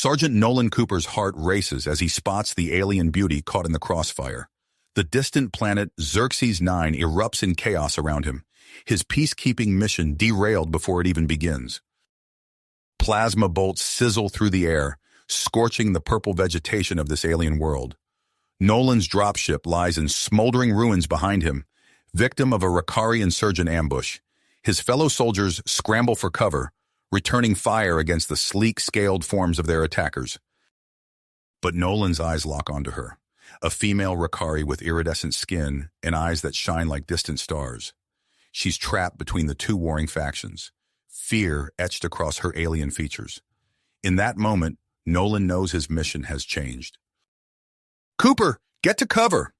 Sergeant Nolan Cooper's heart races as he spots the alien beauty caught in the crossfire. The distant planet Xerxes 9 erupts in chaos around him, his peacekeeping mission derailed before it even begins. Plasma bolts sizzle through the air, scorching the purple vegetation of this alien world. Nolan's dropship lies in smoldering ruins behind him, victim of a Rakari insurgent ambush. His fellow soldiers scramble for cover, returning fire against the sleek, scaled forms of their attackers. But Nolan's eyes lock onto her, a female Rakari with iridescent skin and eyes that shine like distant stars. She's trapped between the two warring factions, fear etched across her alien features. In that moment, Nolan knows his mission has changed. "Cooper, get to cover!"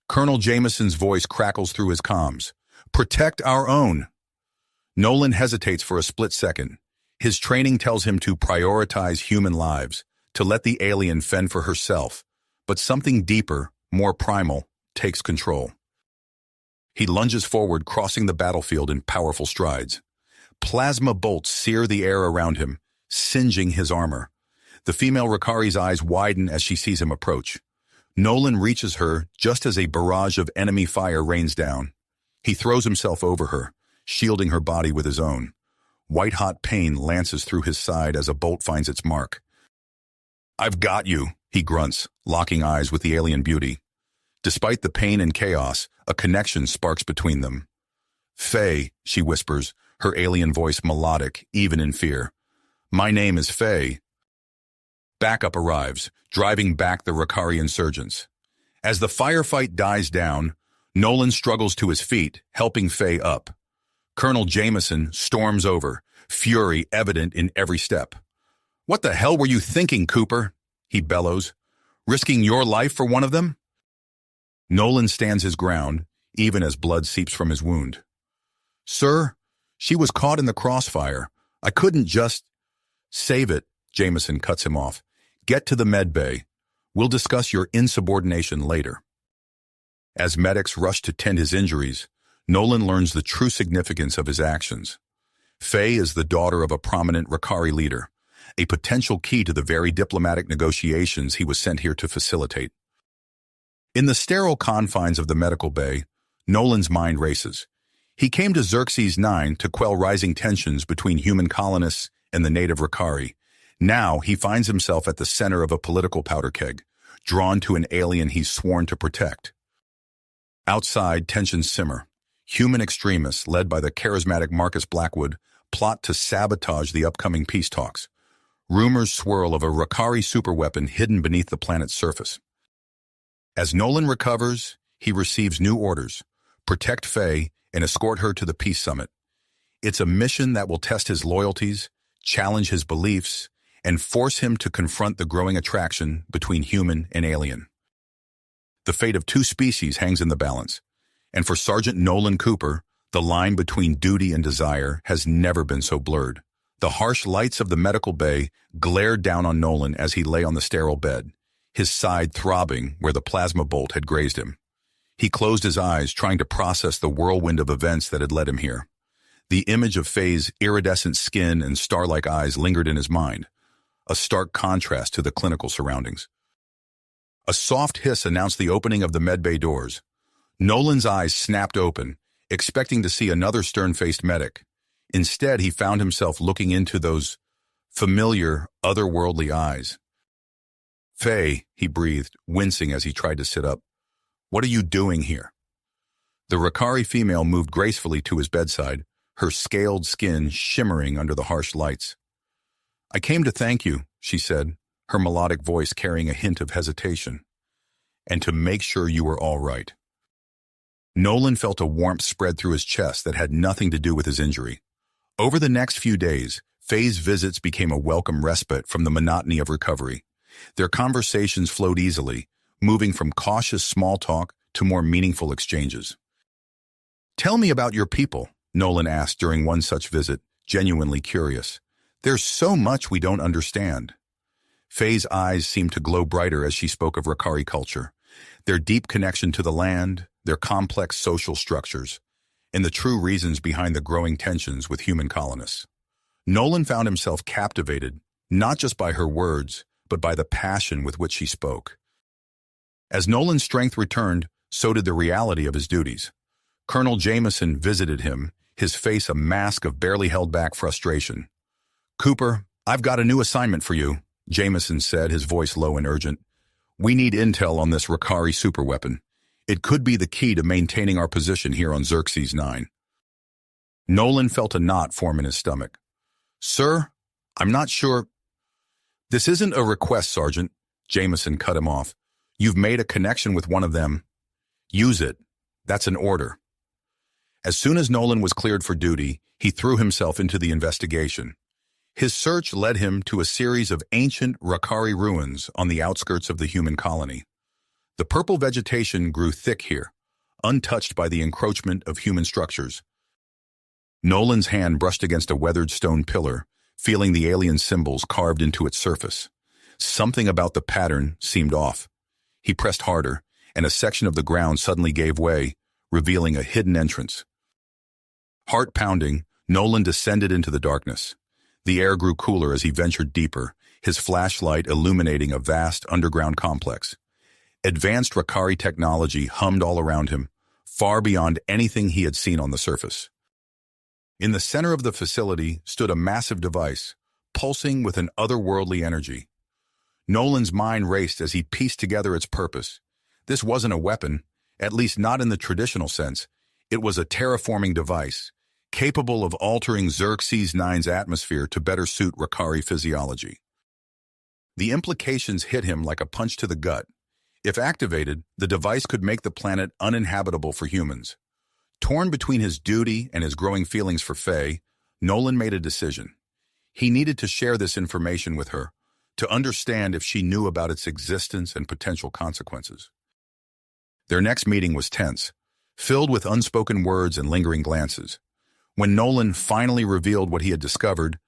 Colonel Jameson's voice crackles through his comms. "Protect our own." Nolan hesitates for a split second. His training tells him to prioritize human lives, to let the alien fend for herself, but something deeper, more primal, takes control. He lunges forward, crossing the battlefield in powerful strides. Plasma bolts sear the air around him, singeing his armor. The female Rakari's eyes widen as she sees him approach. Nolan reaches her just as a barrage of enemy fire rains down. He throws himself over her, shielding her body with his own. White-hot pain lances through his side as a bolt finds its mark. "I've got you," he grunts, locking eyes with the alien beauty. Despite the pain and chaos, a connection sparks between them. "Faye," she whispers, her alien voice melodic, even in fear. "My name is Faye." Backup arrives, driving back the Rakari insurgents. As the firefight dies down, Nolan struggles to his feet, helping Faye up. Colonel Jameson storms over, fury evident in every step. "What the hell were you thinking, Cooper?" he bellows. "Risking your life for one of them?" Nolan stands his ground, even as blood seeps from his wound. "Sir, she was caught in the crossfire. I couldn't just—" "Save it," Jameson cuts him off. "Get to the med bay. We'll discuss your insubordination later." As medics rush to tend his injuries, Nolan learns the true significance of his actions. Faye is the daughter of a prominent Rakari leader, a potential key to the very diplomatic negotiations he was sent here to facilitate. In the sterile confines of the medical bay, Nolan's mind races. He came to Xerxes 9 to quell rising tensions between human colonists and the native Rakari. Now he finds himself at the center of a political powder keg, drawn to an alien he's sworn to protect. Outside, tensions simmer. Human extremists, led by the charismatic Marcus Blackwood, plot to sabotage the upcoming peace talks. Rumors swirl of a Rakari superweapon hidden beneath the planet's surface. As Nolan recovers, he receives new orders: protect Faye and escort her to the peace summit. It's a mission that will test his loyalties, challenge his beliefs, and force him to confront the growing attraction between human and alien. The fate of two species hangs in the balance, and for Sergeant Nolan Cooper, the line between duty and desire has never been so blurred. The harsh lights of the medical bay glared down on Nolan as he lay on the sterile bed, his side throbbing where the plasma bolt had grazed him. He closed his eyes, trying to process the whirlwind of events that had led him here. The image of Faye's iridescent skin and star-like eyes lingered in his mind, a stark contrast to the clinical surroundings. A soft hiss announced the opening of the medbay doors. Nolan's eyes snapped open, expecting to see another stern-faced medic. Instead, he found himself looking into those familiar, otherworldly eyes. "Faye," he breathed, wincing as he tried to sit up. "What are you doing here?" The Rakari female moved gracefully to his bedside, her scaled skin shimmering under the harsh lights. "I came to thank you," she said, her melodic voice carrying a hint of hesitation, "and to make sure you were all right." Nolan felt a warmth spread through his chest that had nothing to do with his injury. Over the next few days, Faye's visits became a welcome respite from the monotony of recovery. Their conversations flowed easily, moving from cautious small talk to more meaningful exchanges. "Tell me about your people," Nolan asked during one such visit, genuinely curious. "There's so much we don't understand." Faye's eyes seemed to glow brighter as she spoke of Rakari culture, their deep connection to the land, their complex social structures, and the true reasons behind the growing tensions with human colonists. Nolan found himself captivated, not just by her words, but by the passion with which she spoke. As Nolan's strength returned, so did the reality of his duties. Colonel Jameson visited him, his face a mask of barely held-back frustration. "Cooper, I've got a new assignment for you," Jameson said, his voice low and urgent. "We need intel on this Rakari superweapon. It could be the key to maintaining our position here on Xerxes 9. Nolan felt a knot form in his stomach. "Sir, I'm not sure." "This isn't a request, Sergeant," Jameson cut him off. "You've made a connection with one of them. Use it. That's an order." As soon as Nolan was cleared for duty, he threw himself into the investigation. His search led him to a series of ancient Rakari ruins on the outskirts of the human colony. The purple vegetation grew thick here, untouched by the encroachment of human structures. Nolan's hand brushed against a weathered stone pillar, feeling the alien symbols carved into its surface. Something about the pattern seemed off. He pressed harder, and a section of the ground suddenly gave way, revealing a hidden entrance. Heart pounding, Nolan descended into the darkness. The air grew cooler as he ventured deeper, his flashlight illuminating a vast underground complex. Advanced Rakari technology hummed all around him, far beyond anything he had seen on the surface. In the center of the facility stood a massive device, pulsing with an otherworldly energy. Nolan's mind raced as he pieced together its purpose. This wasn't a weapon, at least not in the traditional sense. It was a terraforming device, capable of altering Xerxes 9's atmosphere to better suit Rakari physiology. The implications hit him like a punch to the gut. If activated, the device could make the planet uninhabitable for humans. Torn between his duty and his growing feelings for Faye, Nolan made a decision. He needed to share this information with her, to understand if she knew about its existence and potential consequences. Their next meeting was tense, filled with unspoken words and lingering glances. When Nolan finally revealed what he had discovered,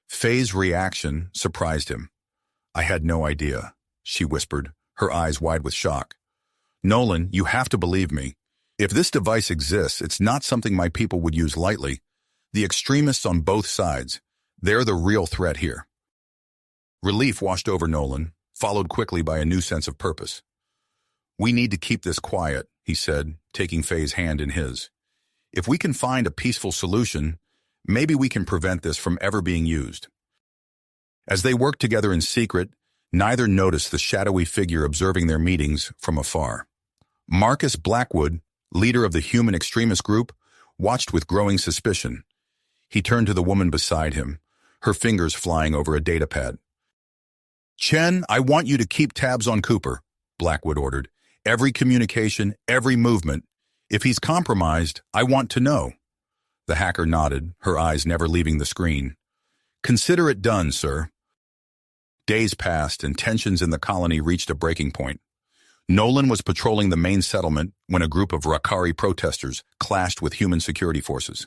Faye's reaction surprised him. "I had no idea," she whispered, her eyes wide with shock. "Nolan, you have to believe me. If this device exists, it's not something my people would use lightly. The extremists on both sides, they're the real threat here." Relief washed over Nolan, followed quickly by a new sense of purpose. "We need to keep this quiet," he said, taking Faye's hand in his. "If we can find a peaceful solution, maybe we can prevent this from ever being used." As they worked together in secret, neither noticed the shadowy figure observing their meetings from afar. Marcus Blackwood, leader of the human extremist group, watched with growing suspicion. He turned to the woman beside him, her fingers flying over a datapad. "Chen, I want you to keep tabs on Cooper," Blackwood ordered. "Every communication, every movement. If he's compromised, I want to know." The hacker nodded, her eyes never leaving the screen. "Consider it done, sir." Days passed and tensions in the colony reached a breaking point. Nolan was patrolling the main settlement when a group of Rakari protesters clashed with human security forces.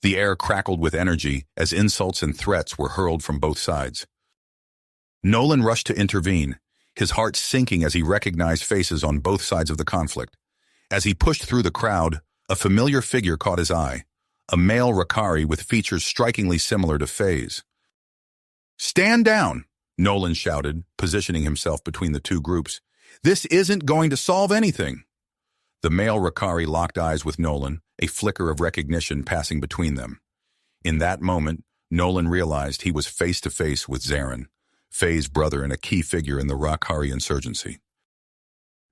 The air crackled with energy as insults and threats were hurled from both sides. Nolan rushed to intervene, his heart sinking as he recognized faces on both sides of the conflict. As he pushed through the crowd, a familiar figure caught his eye, a male Rakari with features strikingly similar to Faye's. "Stand down!" Nolan shouted, positioning himself between the two groups. "This isn't going to solve anything." The male Rakari locked eyes with Nolan, a flicker of recognition passing between them. In that moment, Nolan realized he was face-to-face with Zaron, Faye's brother and a key figure in the Rakari insurgency.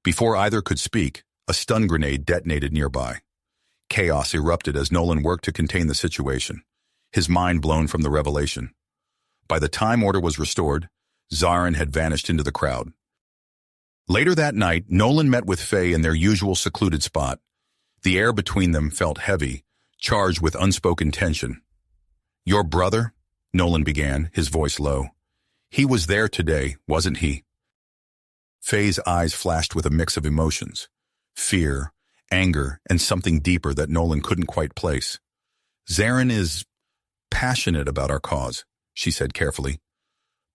Before either could speak, a stun grenade detonated nearby. Chaos erupted as Nolan worked to contain the situation, his mind blown from the revelation. By the time order was restored, Zaron had vanished into the crowd. Later that night, Nolan met with Faye in their usual secluded spot. The air between them felt heavy, charged with unspoken tension. "Your brother?" Nolan began, his voice low. "He was there today, wasn't he?" Faye's eyes flashed with a mix of emotions, fear, anger, and something deeper that Nolan couldn't quite place. "Zaron is passionate about our cause," she said carefully,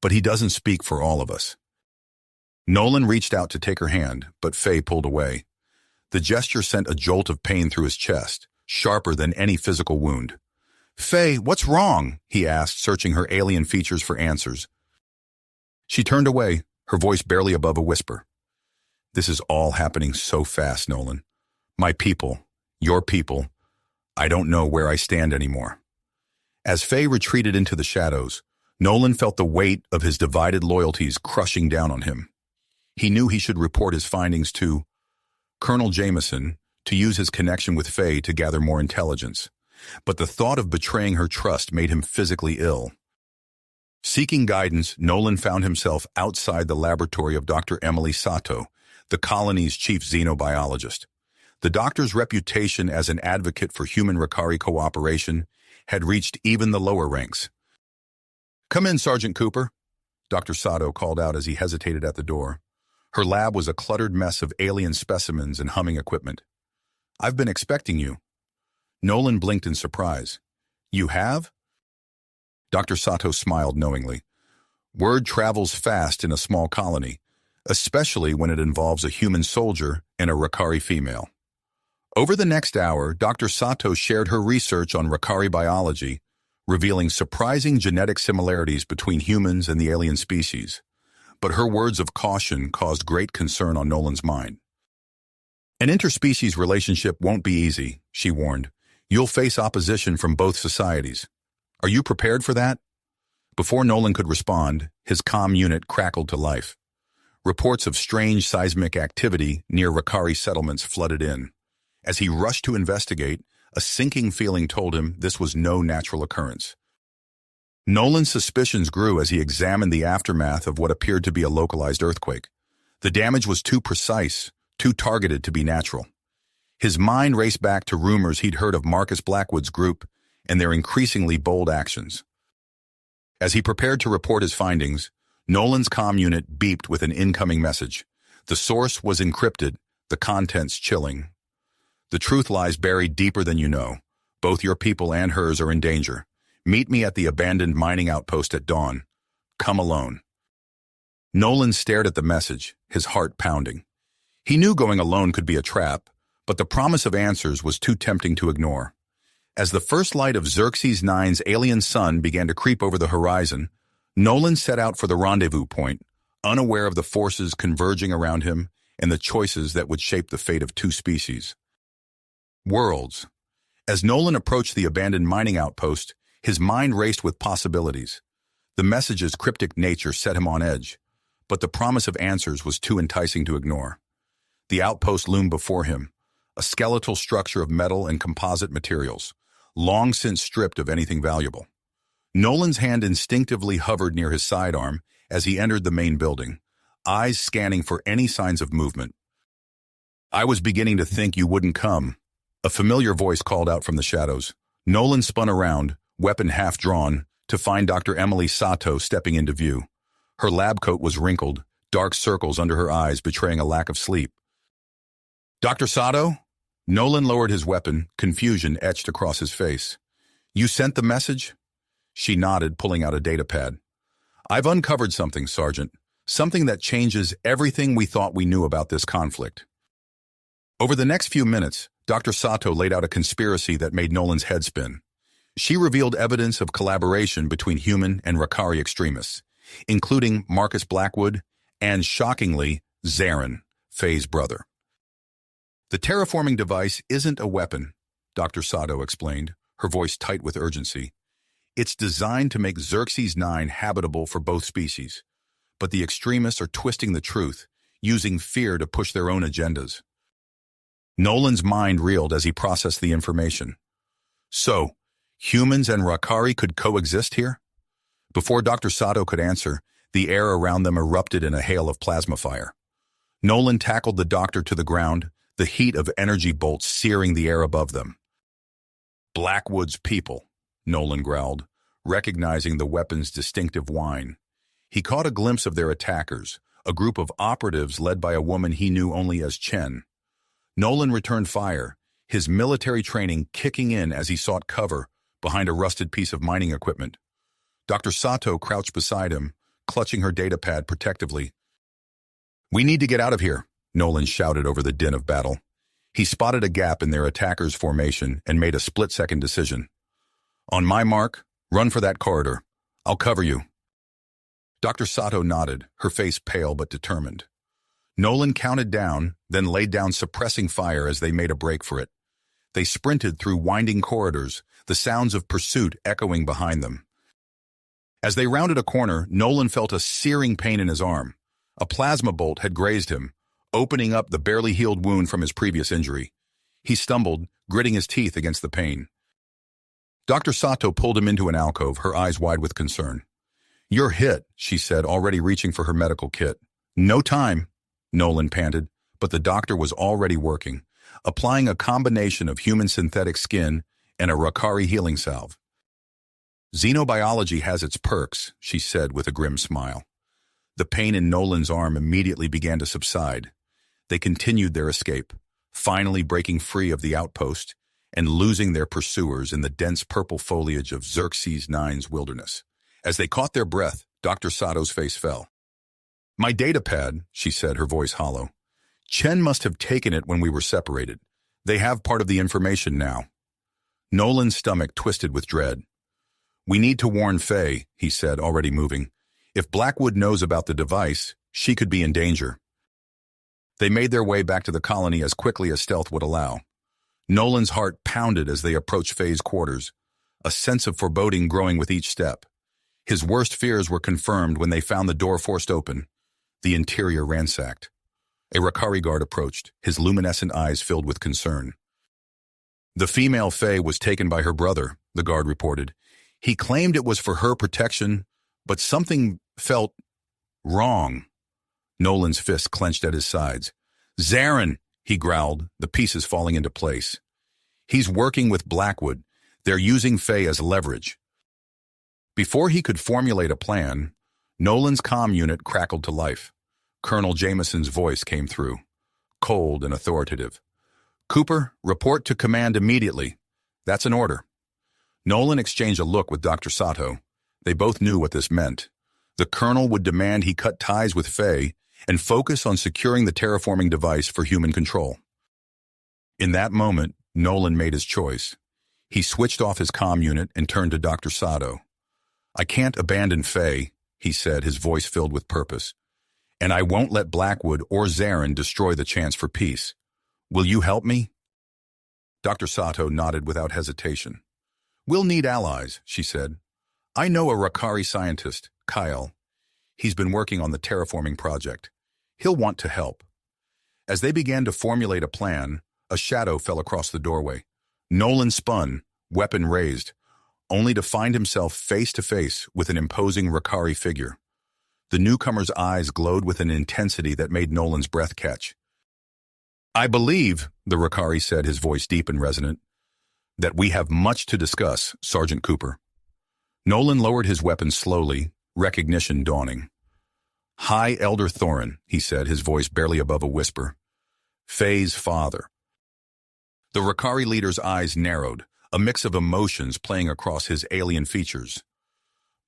"but he doesn't speak for all of us." Nolan reached out to take her hand, but Faye pulled away. The gesture sent a jolt of pain through his chest, sharper than any physical wound. "Faye, what's wrong?" he asked, searching her alien features for answers. She turned away, her voice barely above a whisper. This is all happening so fast, Nolan. My people, your people, I don't know where I stand anymore. As Faye retreated into the shadows, Nolan felt the weight of his divided loyalties crushing down on him. He knew he should report his findings to Colonel Jameson to use his connection with Faye to gather more intelligence, but the thought of betraying her trust made him physically ill. Seeking guidance, Nolan found himself outside the laboratory of Dr. Emily Sato, the colony's chief xenobiologist. The doctor's reputation as an advocate for human-Rakari cooperation had reached even the lower ranks. "Come in, Sergeant Cooper," Dr. Sato called out as he hesitated at the door. Her lab was a cluttered mess of alien specimens and humming equipment. "I've been expecting you." Nolan blinked in surprise. "You have?" Dr. Sato smiled knowingly. Word travels fast in a small colony, especially when it involves a human soldier and a Rakari female. Over the next hour, Dr. Sato shared her research on Rakari biology, revealing surprising genetic similarities between humans and the alien species. But her words of caution caused great concern on Nolan's mind. "An interspecies relationship won't be easy," she warned. "You'll face opposition from both societies. Are you prepared for that?" Before Nolan could respond, his comm unit crackled to life. Reports of strange seismic activity near Rakari settlements flooded in. As he rushed to investigate, a sinking feeling told him this was no natural occurrence. Nolan's suspicions grew as he examined the aftermath of what appeared to be a localized earthquake. The damage was too precise, too targeted to be natural. His mind raced back to rumors he'd heard of Marcus Blackwood's group and their increasingly bold actions. As he prepared to report his findings, Nolan's comm unit beeped with an incoming message. The source was encrypted, the contents chilling. "The truth lies buried deeper than you know. Both your people and hers are in danger. Meet me at the abandoned mining outpost at dawn. Come alone." Nolan stared at the message, his heart pounding. He knew going alone could be a trap, but the promise of answers was too tempting to ignore. As the first light of Xerxes IX's alien sun began to creep over the horizon, Nolan set out for the rendezvous point, unaware of the forces converging around him and the choices that would shape the fate of two species. Worlds. As Nolan approached the abandoned mining outpost, his mind raced with possibilities. The message's cryptic nature set him on edge, but the promise of answers was too enticing to ignore. The outpost loomed before him, a skeletal structure of metal and composite materials, long since stripped of anything valuable. Nolan's hand instinctively hovered near his sidearm as he entered the main building, eyes scanning for any signs of movement. "I was beginning to think you wouldn't come," a familiar voice called out from the shadows. Nolan spun around, weapon half drawn, to find Dr. Emily Sato stepping into view. Her lab coat was wrinkled, dark circles under her eyes betraying a lack of sleep. "Dr. Sato?" Nolan lowered his weapon, confusion etched across his face. "You sent the message?" She nodded, pulling out a datapad. "I've uncovered something, Sergeant. Something that changes everything we thought we knew about this conflict." Over the next few minutes, Dr. Sato laid out a conspiracy that made Nolan's head spin. She revealed evidence of collaboration between human and Rakari extremists, including Marcus Blackwood and, shockingly, Zaron, Faye's brother. "The terraforming device isn't a weapon," Dr. Sato explained, her voice tight with urgency. "It's designed to make Xerxes IX habitable for both species. But the extremists are twisting the truth, using fear to push their own agendas." Nolan's mind reeled as he processed the information. So, humans and Rakari could coexist here? Before Dr. Sato could answer, the air around them erupted in a hail of plasma fire. Nolan tackled the doctor to the ground, the heat of energy bolts searing the air above them. "Blackwood's people," Nolan growled, recognizing the weapon's distinctive whine. He caught a glimpse of their attackers, a group of operatives led by a woman he knew only as Chen. Nolan returned fire, his military training kicking in as he sought cover behind a rusted piece of mining equipment. Dr. Sato crouched beside him, clutching her datapad protectively. "We need to get out of here," Nolan shouted over the din of battle. He spotted a gap in their attackers' formation and made a split-second decision. "On my mark, run for that corridor. I'll cover you." Dr. Sato nodded, her face pale but determined. Nolan counted down, then laid down suppressing fire as they made a break for it. They sprinted through winding corridors, the sounds of pursuit echoing behind them. As they rounded a corner, Nolan felt a searing pain in his arm. A plasma bolt had grazed him, opening up the barely healed wound from his previous injury. He stumbled, gritting his teeth against the pain. Dr. Sato pulled him into an alcove, her eyes wide with concern. "You're hit," she said, already reaching for her medical kit. "No time," Nolan panted, but the doctor was already working, applying a combination of human synthetic skin and a Rakari healing salve. "Xenobiology has its perks," she said with a grim smile. The pain in Nolan's arm immediately began to subside. They continued their escape, finally breaking free of the outpost and losing their pursuers in the dense purple foliage of Xerxes IX's wilderness. As they caught their breath, Dr. Sato's face fell. "My datapad," she said, her voice hollow. "Chen must have taken it when we were separated. They have part of the information now." Nolan's stomach twisted with dread. "We need to warn Faye," he said, already moving. "If Blackwood knows about the device, she could be in danger." They made their way back to the colony as quickly as stealth would allow. Nolan's heart pounded as they approached Faye's quarters, a sense of foreboding growing with each step. His worst fears were confirmed when they found the door forced open, the interior ransacked. A Rakari guard approached, his luminescent eyes filled with concern. "The female Faye was taken by her brother," the guard reported. "He claimed it was for her protection, but something felt wrong." Nolan's fist clenched at his sides. "Zaron," he growled, the pieces falling into place. "He's working with Blackwood. They're using Faye as leverage." Before he could formulate a plan, Nolan's comm unit crackled to life. Colonel Jameson's voice came through, cold and authoritative. "Cooper, report to command immediately. That's an order." Nolan exchanged a look with Dr. Sato. They both knew what this meant. The colonel would demand he cut ties with Faye and focus on securing the terraforming device for human control. In that moment, Nolan made his choice. He switched off his comm unit and turned to Dr. Sato. "I can't abandon Faye," he said, his voice filled with purpose. "And I won't let Blackwood or Zaron destroy the chance for peace. Will you help me?" Dr. Sato nodded without hesitation. "We'll need allies," she said. "I know a Rakari scientist, Kyle. He's been working on the terraforming project. He'll want to help." As they began to formulate a plan, a shadow fell across the doorway. Nolan spun, weapon raised, only to find himself face to face with an imposing Rakari figure. The newcomer's eyes glowed with an intensity that made Nolan's breath catch. "I believe," the Rakari said, his voice deep and resonant, "that we have much to discuss, Sergeant Cooper." Nolan lowered his weapon slowly, recognition dawning. "High Elder Thorin," he said, his voice barely above a whisper. "Faye's father." The Rakari leader's eyes narrowed, a mix of emotions playing across his alien features.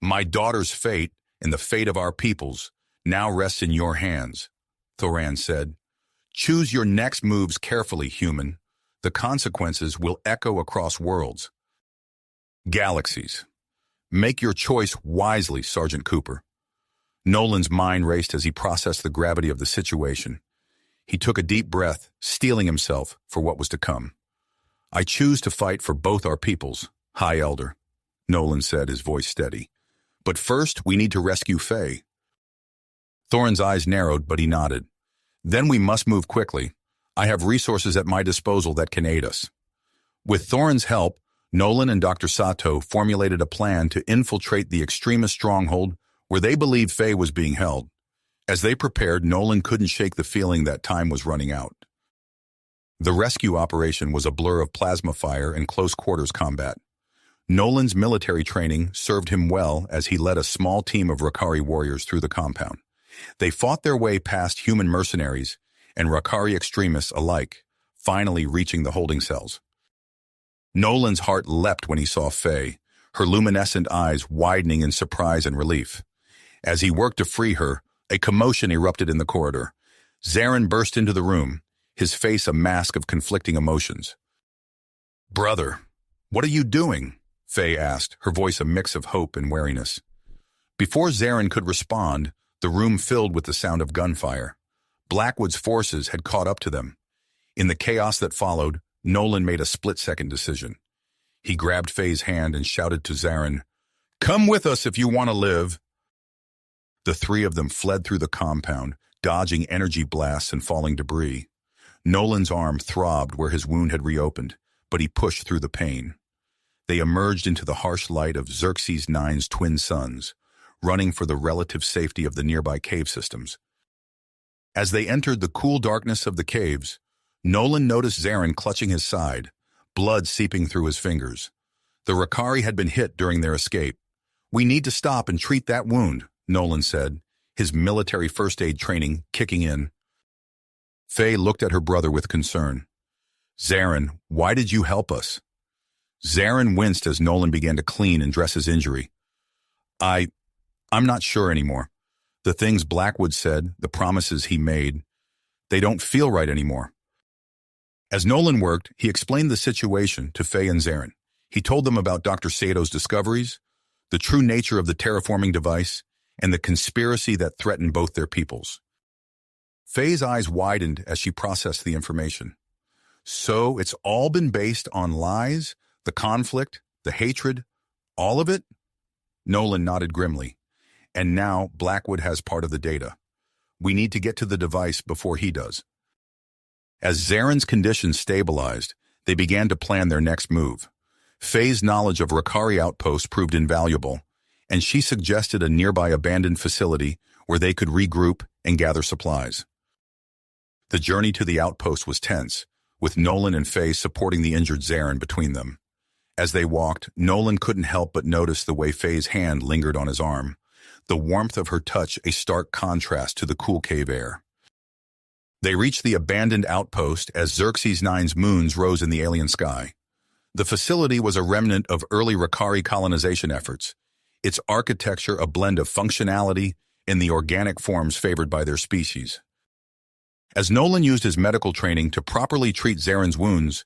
"My daughter's fate, and the fate of our peoples, now rests in your hands," Thoran said. "Choose your next moves carefully, human. The consequences will echo across worlds. Galaxies. Make your choice wisely, Sergeant Cooper." Nolan's mind raced as he processed the gravity of the situation. He took a deep breath, steeling himself for what was to come. "I choose to fight for both our peoples, High Elder," Nolan said, his voice steady. "But first, we need to rescue Faye." Thorin's eyes narrowed, but he nodded. "Then we must move quickly. I have resources at my disposal that can aid us." With Thorin's help, Nolan and Dr. Sato formulated a plan to infiltrate the extremist stronghold where they believed Faye was being held. As they prepared, Nolan couldn't shake the feeling that time was running out. The rescue operation was a blur of plasma fire and close-quarters combat. Nolan's military training served him well as he led a small team of Rakari warriors through the compound. They fought their way past human mercenaries and Rakari extremists alike, finally reaching the holding cells. Nolan's heart leapt when he saw Faye, her luminescent eyes widening in surprise and relief. As he worked to free her, a commotion erupted in the corridor. Zaron burst into the room, his face a mask of conflicting emotions. "Brother, what are you doing?" Faye asked, her voice a mix of hope and wariness. Before Zaron could respond, the room filled with the sound of gunfire. Blackwood's forces had caught up to them. In the chaos that followed, Nolan made a split-second decision. He grabbed Faye's hand and shouted to Zaron, "Come with us if you want to live." The three of them fled through the compound, dodging energy blasts and falling debris. Nolan's arm throbbed where his wound had reopened, but he pushed through the pain. They emerged into the harsh light of Xerxes IX's twin suns, running for the relative safety of the nearby cave systems. As they entered the cool darkness of the caves, Nolan noticed Zaron clutching his side, blood seeping through his fingers. The Rakari had been hit during their escape. "We need to stop and treat that wound," Nolan said, his military first aid training kicking in. Faye looked at her brother with concern. "Zaron, why did you help us?" Zaron winced as Nolan began to clean and dress his injury. I'm not sure anymore. The things Blackwood said, the promises he made, they don't feel right anymore." As Nolan worked, he explained the situation to Faye and Zaron. He told them about Dr. Sato's discoveries, the true nature of the terraforming device, and the conspiracy that threatened both their peoples. Faye's eyes widened as she processed the information. "So it's all been based on lies, the conflict, the hatred, all of it?" Nolan nodded grimly. "And now Blackwood has part of the data. We need to get to the device before he does." As Zaron's condition stabilized, they began to plan their next move. Faye's knowledge of Rakari outposts proved invaluable, and she suggested a nearby abandoned facility where they could regroup and gather supplies. The journey to the outpost was tense, with Nolan and Faye supporting the injured Zaron between them. As they walked, Nolan couldn't help but notice the way Faye's hand lingered on his arm, the warmth of her touch a stark contrast to the cool cave air. They reached the abandoned outpost as Xerxes IX's moons rose in the alien sky. The facility was a remnant of early Rakari colonization efforts, its architecture a blend of functionality and the organic forms favored by their species. As Nolan used his medical training to properly treat Zaron's wounds,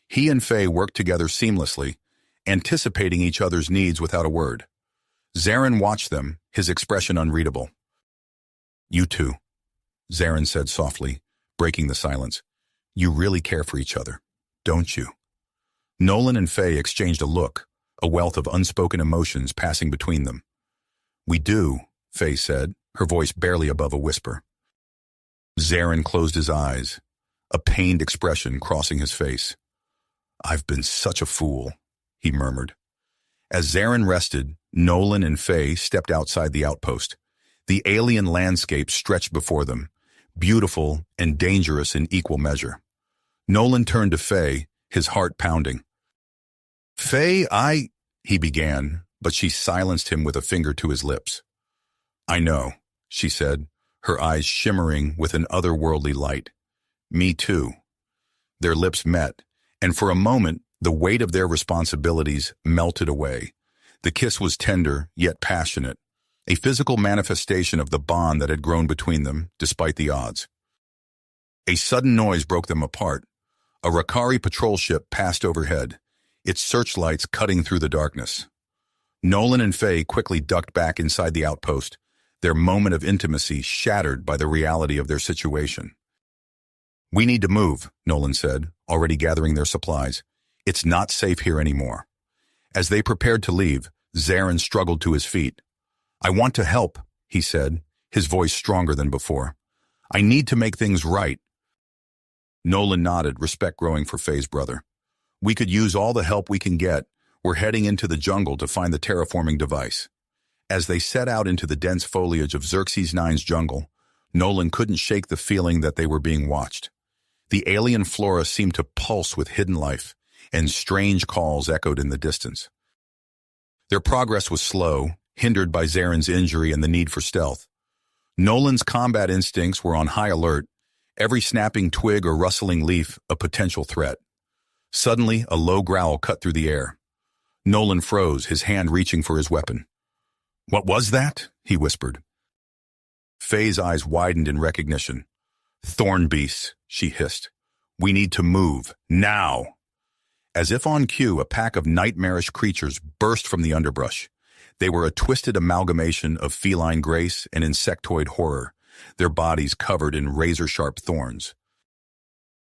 he and Faye worked together seamlessly, anticipating each other's needs without a word. Zaron watched them, his expression unreadable. "You two," Zaron said softly, breaking the silence. "You really care for each other, don't you?" Nolan and Faye exchanged a look, a wealth of unspoken emotions passing between them. "We do," Faye said, her voice barely above a whisper. Zaron closed his eyes, a pained expression crossing his face. "I've been such a fool," he murmured. As Zaron rested, Nolan and Faye stepped outside the outpost. The alien landscape stretched before them, beautiful and dangerous in equal measure. Nolan turned to Faye, his heart pounding. "Faye, he began, but she silenced him with a finger to his lips. "I know," she said, her eyes shimmering with an otherworldly light. "Me too." Their lips met, and for a moment, the weight of their responsibilities melted away. The kiss was tender, yet passionate, a physical manifestation of the bond that had grown between them, despite the odds. A sudden noise broke them apart. A Rakari patrol ship passed overhead, its searchlights cutting through the darkness. Nolan and Faye quickly ducked back inside the outpost, their moment of intimacy shattered by the reality of their situation. "We need to move," Nolan said, already gathering their supplies. "It's not safe here anymore." As they prepared to leave, Zaron struggled to his feet. "I want to help," he said, his voice stronger than before. "I need to make things right." Nolan nodded, respect growing for Faye's brother. "We could use all the help we can get. We're heading into the jungle to find the terraforming device." As they set out into the dense foliage of Xerxes IX's jungle, Nolan couldn't shake the feeling that they were being watched. The alien flora seemed to pulse with hidden life, and strange calls echoed in the distance. Their progress was slow, hindered by Zaron's injury and the need for stealth. Nolan's combat instincts were on high alert, every snapping twig or rustling leaf a potential threat. Suddenly, a low growl cut through the air. Nolan froze, his hand reaching for his weapon. "What was that?" he whispered. Faye's eyes widened in recognition. "Thorn beasts," she hissed. "We need to move, now." As if on cue, a pack of nightmarish creatures burst from the underbrush. They were a twisted amalgamation of feline grace and insectoid horror, their bodies covered in razor-sharp thorns.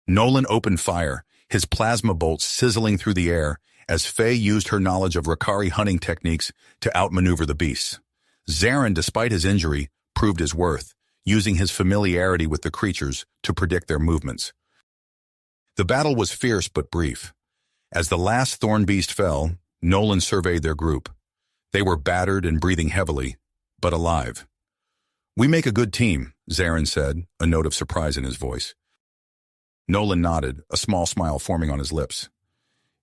Nolan opened fire, his plasma bolts sizzling through the air as Faye used her knowledge of Rakari hunting techniques to outmaneuver the beasts. Zaron, despite his injury, proved his worth, using his familiarity with the creatures to predict their movements. The battle was fierce but brief. As the last thorn beast fell, Nolan surveyed their group. They were battered and breathing heavily, but alive. "We make a good team," Zaron said, a note of surprise in his voice. Nolan nodded, a small smile forming on his lips.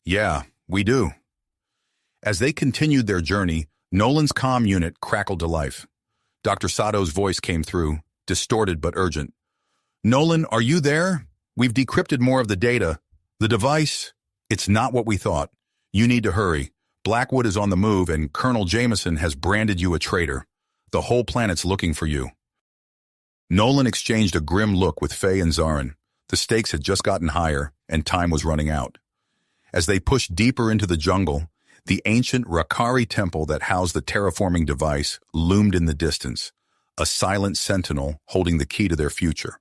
"Yeah, we do." As they continued their journey, Nolan's comm unit crackled to life. Dr. Sato's voice came through, distorted but urgent. "Nolan, are you there? We've decrypted more of the data. The device, it's not what we thought. You need to hurry. Blackwood is on the move and Colonel Jameson has branded you a traitor. The whole planet's looking for you." Nolan exchanged a grim look with Faye and Zaron. The stakes had just gotten higher and time was running out. As they pushed deeper into the jungle, the ancient Rakari temple that housed the terraforming device loomed in the distance, a silent sentinel holding the key to their future.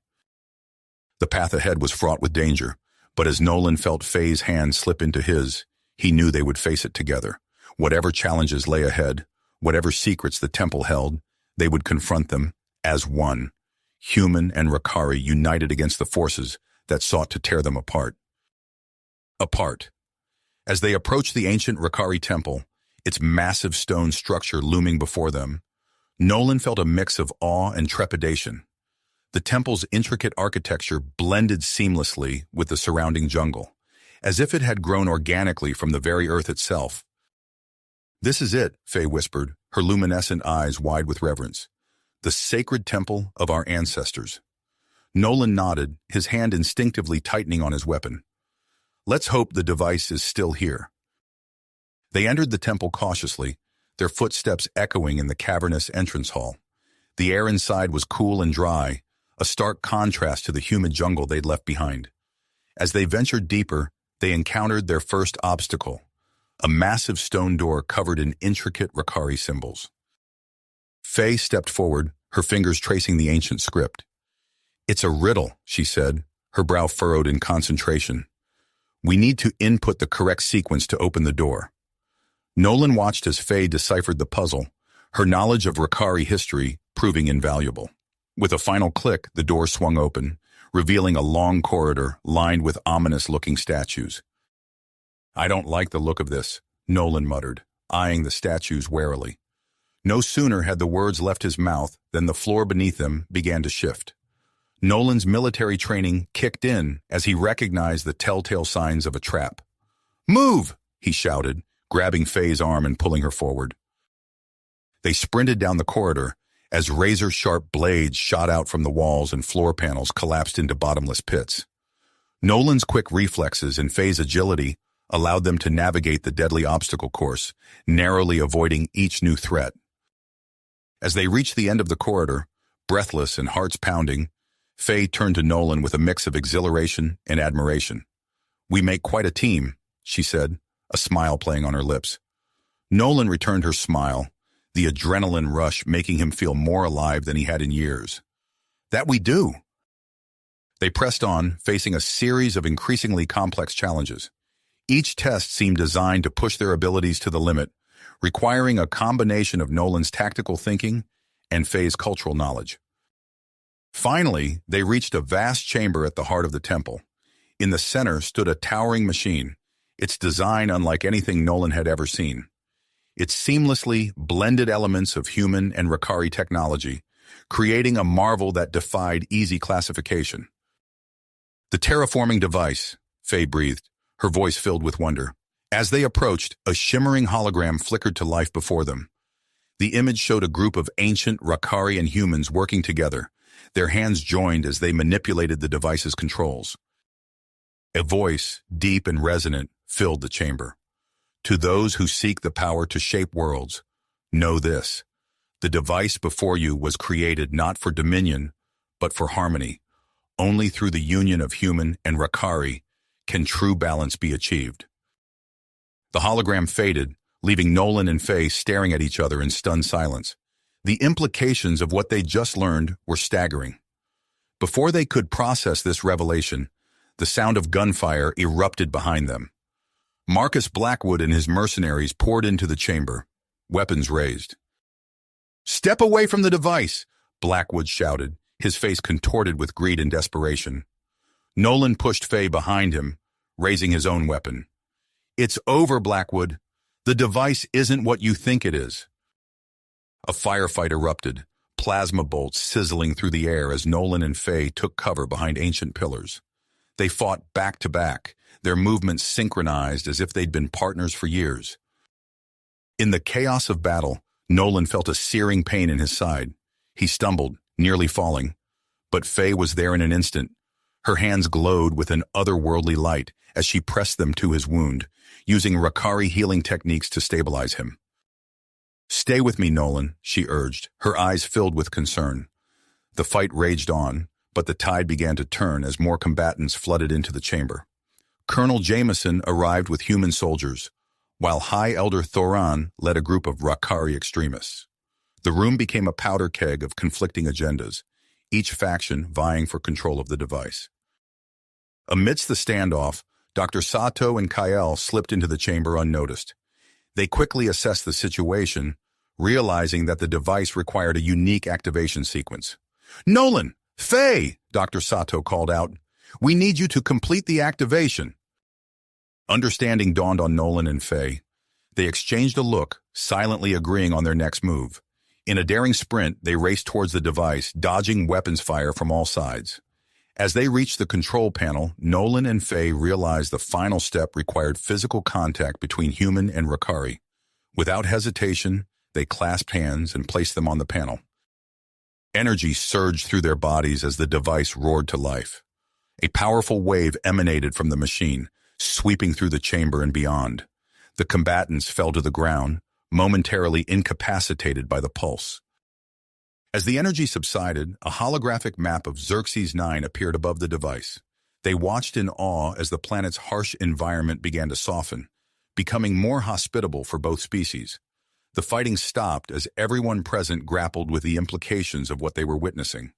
The path ahead was fraught with danger, but as Nolan felt Faye's hand slip into his, he knew they would face it together. Whatever challenges lay ahead, whatever secrets the temple held, they would confront them as one, human and Rakari united against the forces that sought to tear them apart. As they approached the ancient Rakari temple, its massive stone structure looming before them, Nolan felt a mix of awe and trepidation. The temple's intricate architecture blended seamlessly with the surrounding jungle, as if it had grown organically from the very earth itself. "This is it," Faye whispered, her luminescent eyes wide with reverence. "The sacred temple of our ancestors." Nolan nodded, his hand instinctively tightening on his weapon. "Let's hope the device is still here." They entered the temple cautiously, their footsteps echoing in the cavernous entrance hall. The air inside was cool and dry, a stark contrast to the humid jungle they'd left behind. As they ventured deeper, they encountered their first obstacle, a massive stone door covered in intricate Rakari symbols. Faye stepped forward, her fingers tracing the ancient script. "It's a riddle," she said, her brow furrowed in concentration. "We need to input the correct sequence to open the door." Nolan watched as Faye deciphered the puzzle, her knowledge of Rakari history proving invaluable. With a final click, the door swung open, revealing a long corridor lined with ominous-looking statues. "I don't like the look of this," Nolan muttered, eyeing the statues warily. No sooner had the words left his mouth than the floor beneath them began to shift. Nolan's military training kicked in as he recognized the telltale signs of a trap. "Move!" he shouted, grabbing Faye's arm and pulling her forward. They sprinted down the corridor as razor-sharp blades shot out from the walls and floor panels collapsed into bottomless pits. Nolan's quick reflexes and Faye's agility allowed them to navigate the deadly obstacle course, narrowly avoiding each new threat. As they reached the end of the corridor, breathless and hearts pounding, Faye turned to Nolan with a mix of exhilaration and admiration. "We make quite a team," she said, a smile playing on her lips. Nolan returned her smile, the adrenaline rush making him feel more alive than he had in years. "That we do." They pressed on, facing a series of increasingly complex challenges. Each test seemed designed to push their abilities to the limit, requiring a combination of Nolan's tactical thinking and Faye's cultural knowledge. Finally, they reached a vast chamber at the heart of the temple. In the center stood a towering machine, its design unlike anything Nolan had ever seen. It seamlessly blended elements of human and Rakari technology, creating a marvel that defied easy classification. "The terraforming device," Faye breathed, her voice filled with wonder. As they approached, a shimmering hologram flickered to life before them. The image showed a group of ancient Rakari and humans working together, their hands joined as they manipulated the device's controls. A voice, deep and resonant, filled the chamber. "To those who seek the power to shape worlds, know this. The device before you was created not for dominion, but for harmony. Only through the union of human and Rakari can true balance be achieved." The hologram faded, leaving Nolan and Faye staring at each other in stunned silence. The implications of what they just learned were staggering. Before they could process this revelation, the sound of gunfire erupted behind them. Marcus Blackwood and his mercenaries poured into the chamber, weapons raised. "Step away from the device!" Blackwood shouted, his face contorted with greed and desperation. Nolan pushed Faye behind him, raising his own weapon. "It's over, Blackwood. The device isn't what you think it is." A firefight erupted, plasma bolts sizzling through the air as Nolan and Faye took cover behind ancient pillars. They fought back to back, their movements synchronized as if they'd been partners for years. In the chaos of battle, Nolan felt a searing pain in his side. He stumbled, nearly falling. But Faye was there in an instant. Her hands glowed with an otherworldly light as she pressed them to his wound, using Rakari healing techniques to stabilize him. "Stay with me, Nolan," she urged, her eyes filled with concern. The fight raged on, but the tide began to turn as more combatants flooded into the chamber. Colonel Jameson arrived with human soldiers, while High Elder Zaron led a group of Rakari extremists. The room became a powder keg of conflicting agendas, each faction vying for control of the device. Amidst the standoff, Dr. Sato and Kael slipped into the chamber unnoticed. They quickly assessed the situation, realizing that the device required a unique activation sequence. "Nolan! Faye!" Dr. Sato called out. "We need you to complete the activation." Understanding dawned on Nolan and Faye. They exchanged a look, silently agreeing on their next move. In a daring sprint, they raced towards the device, dodging weapons fire from all sides. As they reached the control panel, Nolan and Faye realized the final step required physical contact between human and Rakari. Without hesitation, they clasped hands and placed them on the panel. Energy surged through their bodies as the device roared to life. A powerful wave emanated from the machine, sweeping through the chamber and beyond. The combatants fell to the ground, momentarily incapacitated by the pulse. As the energy subsided, a holographic map of Xerxes 9 appeared above the device. They watched in awe as the planet's harsh environment began to soften, becoming more hospitable for both species. The fighting stopped as everyone present grappled with the implications of what they were witnessing.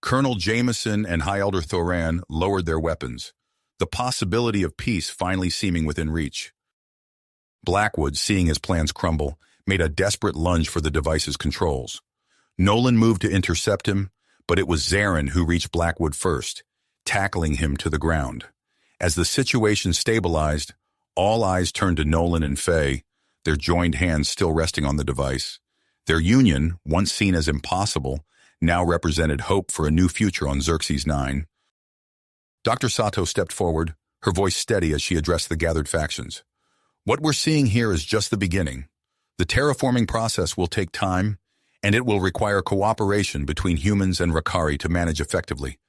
Colonel Jameson and High Elder Zaron lowered their weapons, the possibility of peace finally seeming within reach. Blackwood, seeing his plans crumble, made a desperate lunge for the device's controls. Nolan moved to intercept him, but it was Zaron who reached Blackwood first, tackling him to the ground. As the situation stabilized, all eyes turned to Nolan and Faye, their joined hands still resting on the device. Their union, once seen as impossible, now represented hope for a new future on Xerxes 9. Dr. Sato stepped forward, her voice steady as she addressed the gathered factions. "What we're seeing here is just the beginning. The terraforming process will take time, and it will require cooperation between humans and Rakari to manage effectively."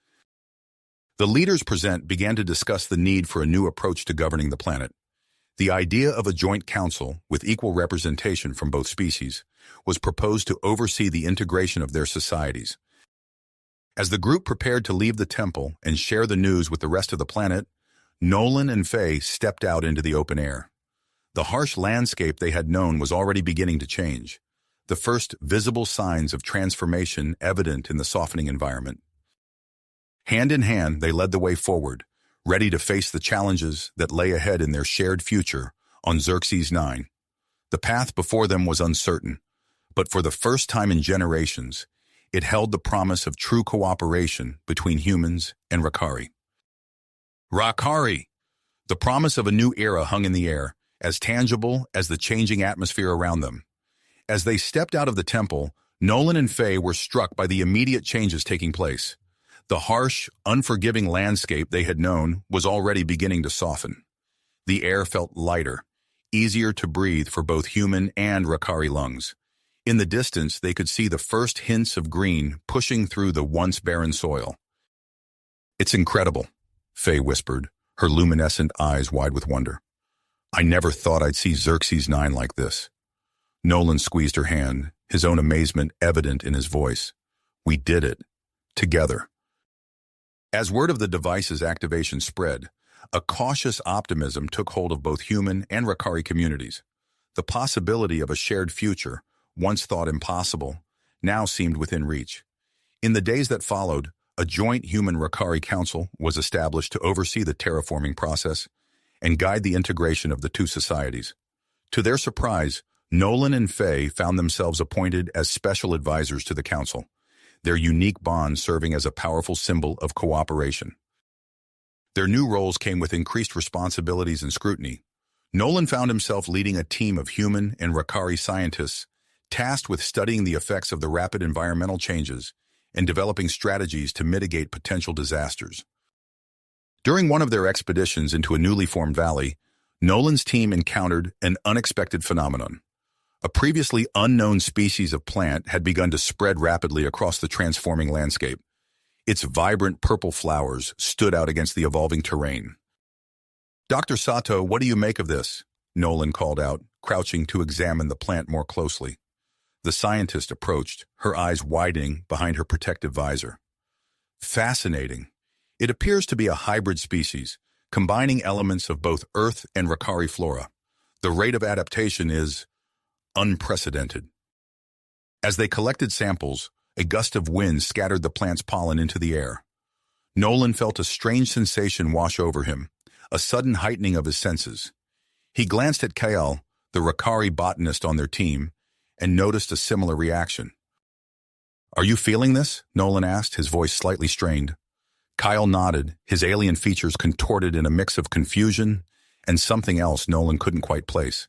The leaders present began to discuss the need for a new approach to governing the planet. The idea of a joint council, with equal representation from both species, was proposed to oversee the integration of their societies. As the group prepared to leave the temple and share the news with the rest of the planet, Nolan and Faye stepped out into the open air. The harsh landscape they had known was already beginning to change, the first visible signs of transformation evident in the softening environment. Hand in hand, they led the way forward, ready to face the challenges that lay ahead in their shared future on Xerxes 9. The path before them was uncertain, but for the first time in generations, it held the promise of true cooperation between humans and Rakari. Rakari! The promise of a new era hung in the air, as tangible as the changing atmosphere around them. As they stepped out of the temple, Nolan and Faye were struck by the immediate changes taking place. The harsh, unforgiving landscape they had known was already beginning to soften. The air felt lighter, easier to breathe for both human and Rakari lungs. In the distance, they could see the first hints of green pushing through the once barren soil. "It's incredible," Faye whispered, her luminescent eyes wide with wonder. "I never thought I'd see Xerxes 9 like this." Nolan squeezed her hand, his own amazement evident in his voice. "We did it. Together." As word of the device's activation spread, a cautious optimism took hold of both human and Rakari communities. The possibility of a shared future, once thought impossible, now seemed within reach. In the days that followed, a joint human Rakari council was established to oversee the terraforming process and guide the integration of the two societies. To their surprise, Nolan and Faye found themselves appointed as special advisors to the council, their unique bond serving as a powerful symbol of cooperation. Their new roles came with increased responsibilities and scrutiny. Nolan found himself leading a team of human and Rakari scientists tasked with studying the effects of the rapid environmental changes and developing strategies to mitigate potential disasters. During one of their expeditions into a newly formed valley, Nolan's team encountered an unexpected phenomenon. A previously unknown species of plant had begun to spread rapidly across the transforming landscape. Its vibrant purple flowers stood out against the evolving terrain. "Dr. Sato, what do you make of this?" Nolan called out, crouching to examine the plant more closely. The scientist approached, her eyes widening behind her protective visor. "Fascinating. It appears to be a hybrid species, combining elements of both Earth and Rakari flora. The rate of adaptation is unprecedented." As they collected samples, a gust of wind scattered the plant's pollen into the air. Nolan felt a strange sensation wash over him, a sudden heightening of his senses. He glanced at Kael, the Rakari botanist on their team, and noticed a similar reaction. "Are you feeling this?" Nolan asked, his voice slightly strained. Kyle nodded, his alien features contorted in a mix of confusion and something else Nolan couldn't quite place.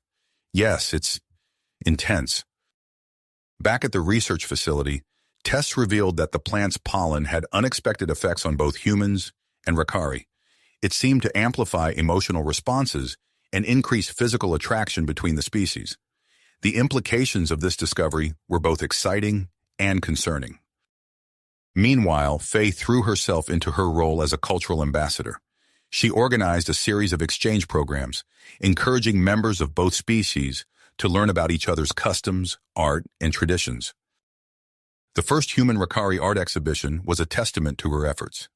"Yes, it's intense." Back at the research facility, tests revealed that the plant's pollen had unexpected effects on both humans and Rakari. It seemed to amplify emotional responses and increase physical attraction between the species. The implications of this discovery were both exciting and concerning. Meanwhile, Faye threw herself into her role as a cultural ambassador. She organized a series of exchange programs, encouraging members of both species to learn about each other's customs, art, and traditions. The first human Rakari art exhibition was a testament to her efforts.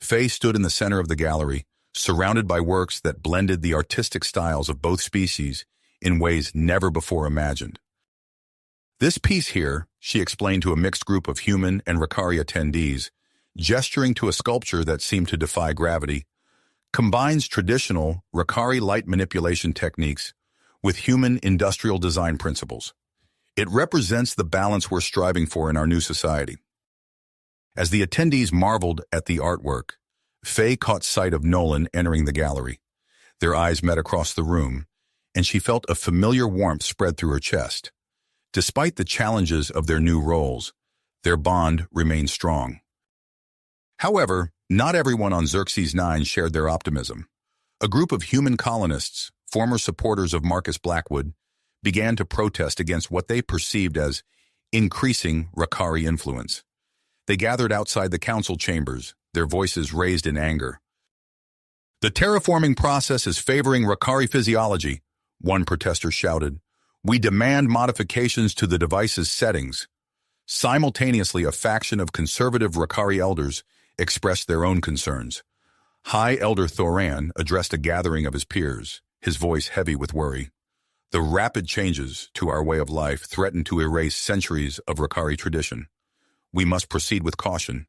Faye stood in the center of the gallery, surrounded by works that blended the artistic styles of both species in ways never before imagined. "This piece here," she explained to a mixed group of human and Rakari attendees, gesturing to a sculpture that seemed to defy gravity, combines traditional Rakari light manipulation techniques with human industrial design principles. It represents the balance we're striving for in our new society. As the attendees marveled at the artwork, Faye caught sight of Nolan entering the gallery. Their eyes met across the room, and she felt a familiar warmth spread through her chest. Despite the challenges of their new roles, their bond remained strong. However, not everyone on Xerxes 9 shared their optimism. A group of human colonists, former supporters of Marcus Blackwood, began to protest against what they perceived as increasing Rakari influence. They gathered outside the council chambers, their voices raised in anger. "The terraforming process is favoring Rakari physiology," one protester shouted. "We demand modifications to the device's settings." Simultaneously, a faction of conservative Rakari elders expressed their own concerns. High Elder Thoran addressed a gathering of his peers, his voice heavy with worry. "The rapid changes to our way of life threaten to erase centuries of Rakari tradition. We must proceed with caution."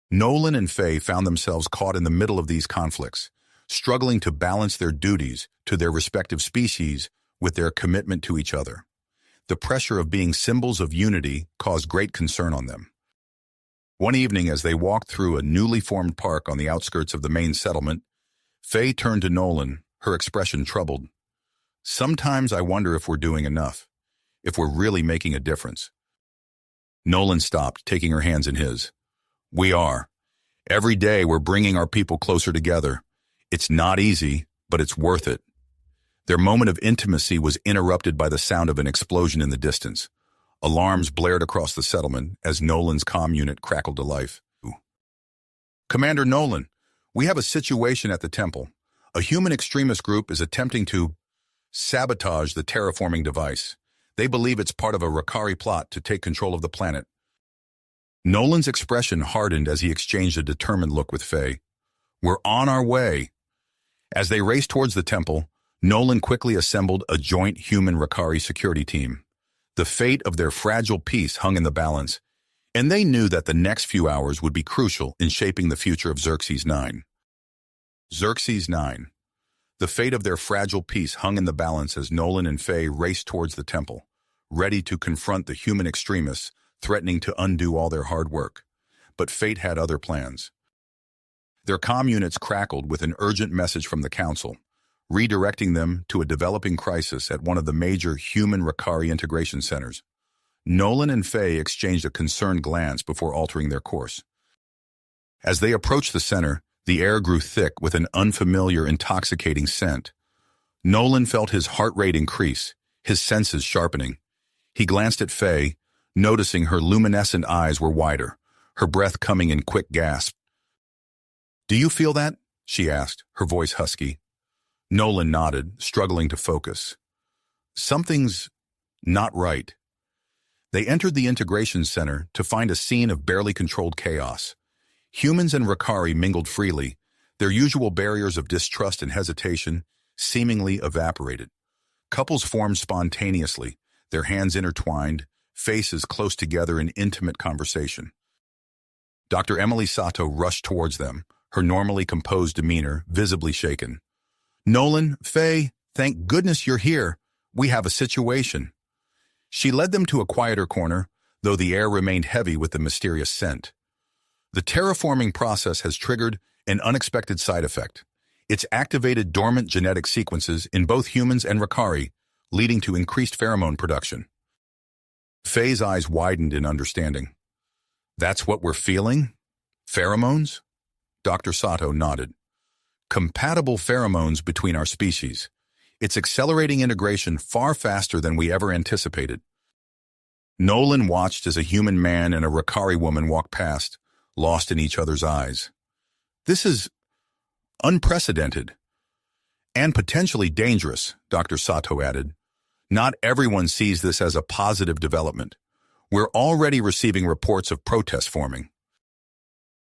Nolan and Faye found themselves caught in the middle of these conflicts, struggling to balance their duties to their respective species with their commitment to each other. The pressure of being symbols of unity caused great concern on them. One evening, as they walked through a newly formed park on the outskirts of the main settlement, Faye turned to Nolan, her expression troubled. "Sometimes I wonder if we're doing enough, if we're really making a difference." Nolan stopped, taking her hands in his. "We are. Every day we're bringing our people closer together. It's not easy, but it's worth it." Their moment of intimacy was interrupted by the sound of an explosion in the distance. Alarms blared across the settlement as Nolan's comm unit crackled to life. "Commander Nolan, we have a situation at the temple. A human extremist group is attempting to sabotage the terraforming device. They believe it's part of a Rakari plot to take control of the planet." Nolan's expression hardened as he exchanged a determined look with Faye. "We're on our way." As they raced towards the temple, Nolan quickly assembled a joint human-Rakari security team. The fate of their fragile peace hung in the balance, and they knew that the next few hours would be crucial in shaping the future of Xerxes 9. Xerxes 9. The fate of their fragile peace hung in the balance as Nolan and Faye raced towards the temple, ready to confront the human extremists threatening to undo all their hard work. But fate had other plans. Their comm units crackled with an urgent message from the council, redirecting them to a developing crisis at one of the major human-Rakari integration centers. Nolan and Faye exchanged a concerned glance before altering their course. As they approached the center, the air grew thick with an unfamiliar, intoxicating scent. Nolan felt his heart rate increase, his senses sharpening. He glanced at Faye, noticing her luminescent eyes were wider, her breath coming in quick gasps. "Do you feel that?" she asked, her voice husky. Nolan nodded, struggling to focus. Something's not right. They entered the integration center to find a scene of barely controlled chaos. Humans and Rakari mingled freely, their usual barriers of distrust and hesitation seemingly evaporated. Couples formed spontaneously, their hands intertwined, faces close together in intimate conversation. Dr. Emily Sato rushed towards them, her normally composed demeanor visibly shaken. "Nolan, Faye, thank goodness you're here. We have a situation." She led them to a quieter corner, though the air remained heavy with the mysterious scent. The terraforming process has triggered an unexpected side effect. It's activated dormant genetic sequences in both humans and Rakari, leading to increased pheromone production. Faye's eyes widened in understanding. "That's what we're feeling? Pheromones?" Dr. Sato nodded. "Compatible pheromones between our species. It's accelerating integration far faster than we ever anticipated." Nolan watched as a human man and a Rakari woman walked past, lost in each other's eyes. "This is unprecedented and potentially dangerous," Dr. Sato added. "Not everyone sees this as a positive development. We're already receiving reports of protests forming."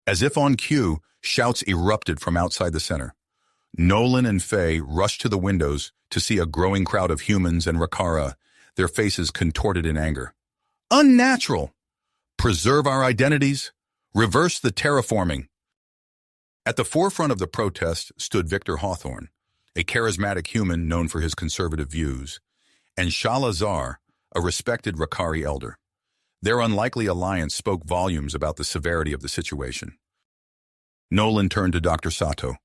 As if on cue, shouts erupted from outside the center. Nolan and Faye rushed to the windows to see a growing crowd of humans and Rakara, their faces contorted in anger. "Unnatural! Preserve our identities! Reverse the terraforming!" At the forefront of the protest stood Victor Hawthorne, a charismatic human known for his conservative views, and Shalazar, a respected Rakari elder. Their unlikely alliance spoke volumes about the severity of the situation. Nolan turned to Dr. Sato.